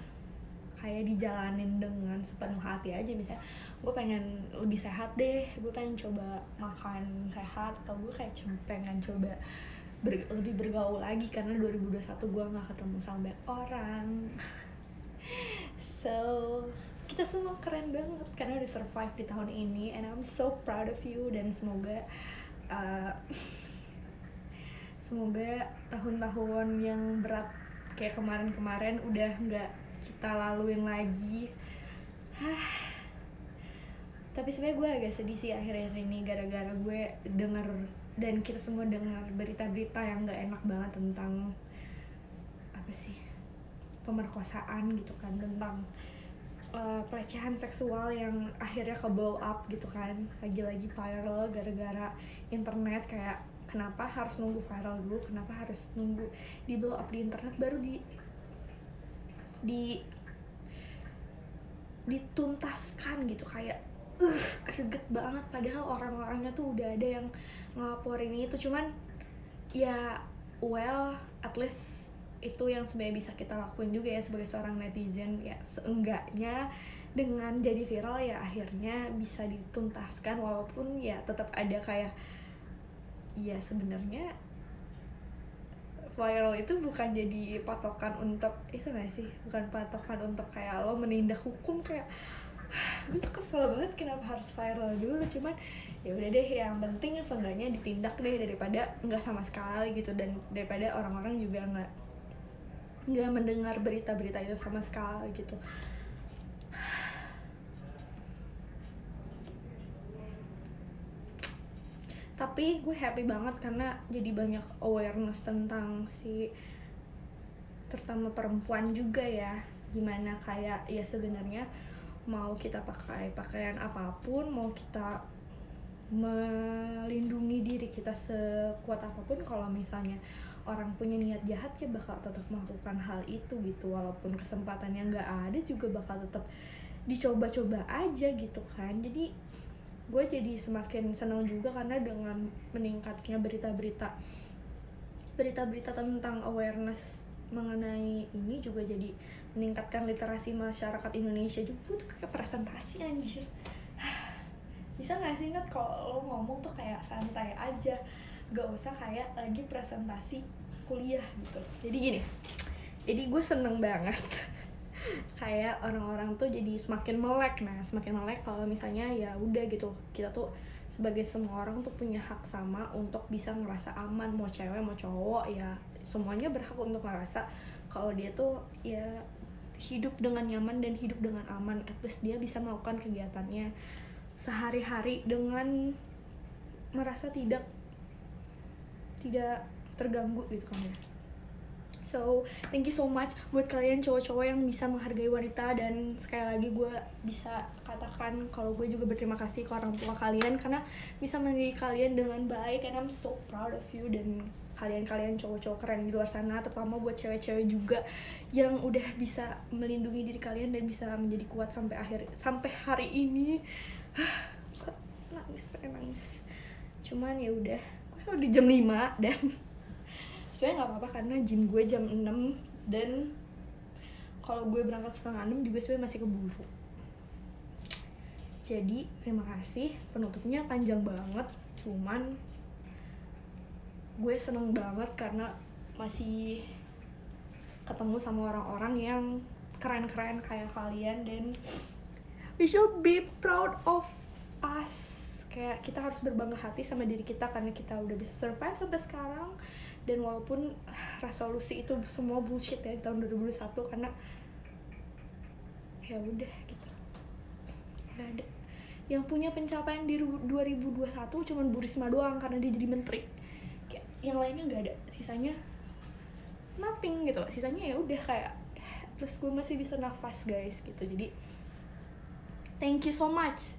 kayak dijalanin dengan sepenuh hati aja. Misalnya gue pengen lebih sehat deh, gue pengen coba makan sehat, atau gue kayak pengen coba lebih bergaul lagi karena 2021 gue gak ketemu sama banyak orang. So kita semua keren banget karena udah survive di tahun ini, and I'm so proud of you. Dan semoga tahun-tahun yang berat kayak kemarin-kemarin udah nggak kita laluin lagi. Tapi sebenarnya gue agak sedih sih akhir-akhir ini gara-gara gue dengar dan kita semua dengar berita-berita yang nggak enak banget tentang apa sih, pemerkosaan gitu kan, tentang pelecehan seksual yang akhirnya ke blow up gitu kan, lagi-lagi viral gara-gara internet. Kayak kenapa harus nunggu viral dulu, kenapa harus nunggu di blow up di internet baru dituntaskan gitu. Kayak greget banget, padahal orang-orangnya tuh udah ada yang ngelaporin itu. Cuman ya well, at least itu yang sebenarnya bisa kita lakuin juga ya sebagai seorang netizen. Ya seenggaknya dengan jadi viral ya akhirnya bisa dituntaskan, walaupun ya tetap ada kayak ya sebenarnya viral itu bukan jadi patokan untuk itu nggak sih, bukan patokan untuk kayak lo menindak hukum. Kayak gue tuh kesel banget kenapa harus viral dulu. Cuman ya udah deh, yang penting seenggaknya ditindak deh daripada nggak sama sekali gitu, dan daripada orang-orang juga nggak mendengar berita-berita itu sama sekali gitu. Tapi gue happy banget karena jadi banyak awareness tentang terutama perempuan juga ya, gimana kayak ya sebenarnya mau kita pakai pakaian apapun, mau kita melindungi diri kita sekuat apapun, kalau misalnya orang punya niat jahat ya bakal tetap melakukan hal itu gitu. Walaupun kesempatannya nggak ada juga bakal tetap dicoba-coba aja gitu kan. Jadi gue jadi semakin senang juga karena dengan meningkatnya berita-berita tentang awareness mengenai ini juga jadi meningkatkan literasi masyarakat Indonesia juga. Gue tuh kayak presentasi anjir. Bisa gak sih Nat kalau lo ngomong tuh kayak santai aja, gak usah kayak lagi presentasi kuliah gitu. Jadi gini, jadi gue seneng banget kayak orang-orang tuh jadi semakin melek. Nah semakin melek kalau misalnya ya udah gitu, kita tuh sebagai semua orang tuh punya hak sama untuk bisa ngerasa aman, mau cewek mau cowok ya semuanya berhak untuk ngerasa kalau dia tuh ya hidup dengan nyaman dan hidup dengan aman. At least dia bisa melakukan kegiatannya sehari-hari dengan merasa tidak terganggu gitu kan ya. So, thank you so much buat kalian cowok-cowok yang bisa menghargai wanita. Dan sekali lagi gue bisa katakan kalau gue juga berterima kasih ke orang tua kalian karena bisa mendidik kalian dengan baik, and I'm so proud of you. Dan kalian cowok-cowok keren di luar sana, terutama buat cewek-cewek juga yang udah bisa melindungi diri kalian dan bisa menjadi kuat sampai hari ini. Kok pengen nangis. Cuman ya udah, gue udah jam 5 dan sebenarnya nggak apa-apa karena gym gue jam 6 dan kalau gue berangkat setengah 6 juga sebenarnya masih keburu. Jadi terima kasih, penutupnya panjang banget, cuman gue seneng banget karena masih ketemu sama orang-orang yang keren-keren kayak kalian, dan we should be proud of us. Kayak kita harus berbangga hati sama diri kita karena kita udah bisa survive sampai sekarang. Dan walaupun resolusi itu semua bullshit ya di tahun 2021, karena ya udah gitu, gak ada yang punya pencapaian di 2021 cuman Bu Risma doang karena dia jadi menteri. Kayak yang lainnya gak ada, sisanya nothing gitu. Sisanya ya udah kayak terus gue masih bisa nafas guys gitu. Jadi thank you so much.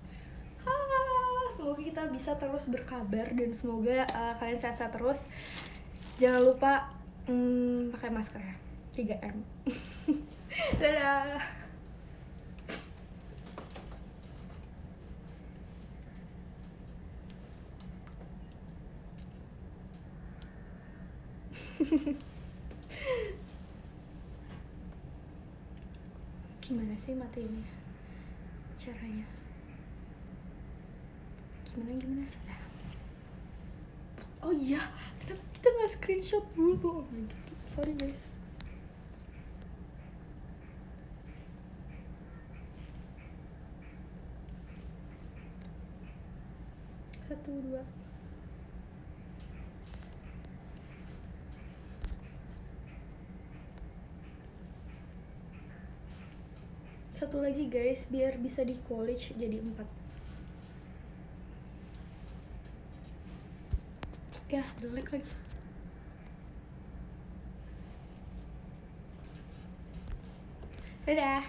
Semoga kita bisa terus berkabar dan semoga kalian sehat-sehat terus. Jangan lupa pakai masker ya, 3M. Dadah. Gimana sih matenya caranya? Gimana? Oh iya, kenapa kita nggak screenshot dulu? Oh my god, sorry guys. Satu, dua. Satu lagi guys, biar bisa di college jadi 4. Ya, jelek lagi. Dadah.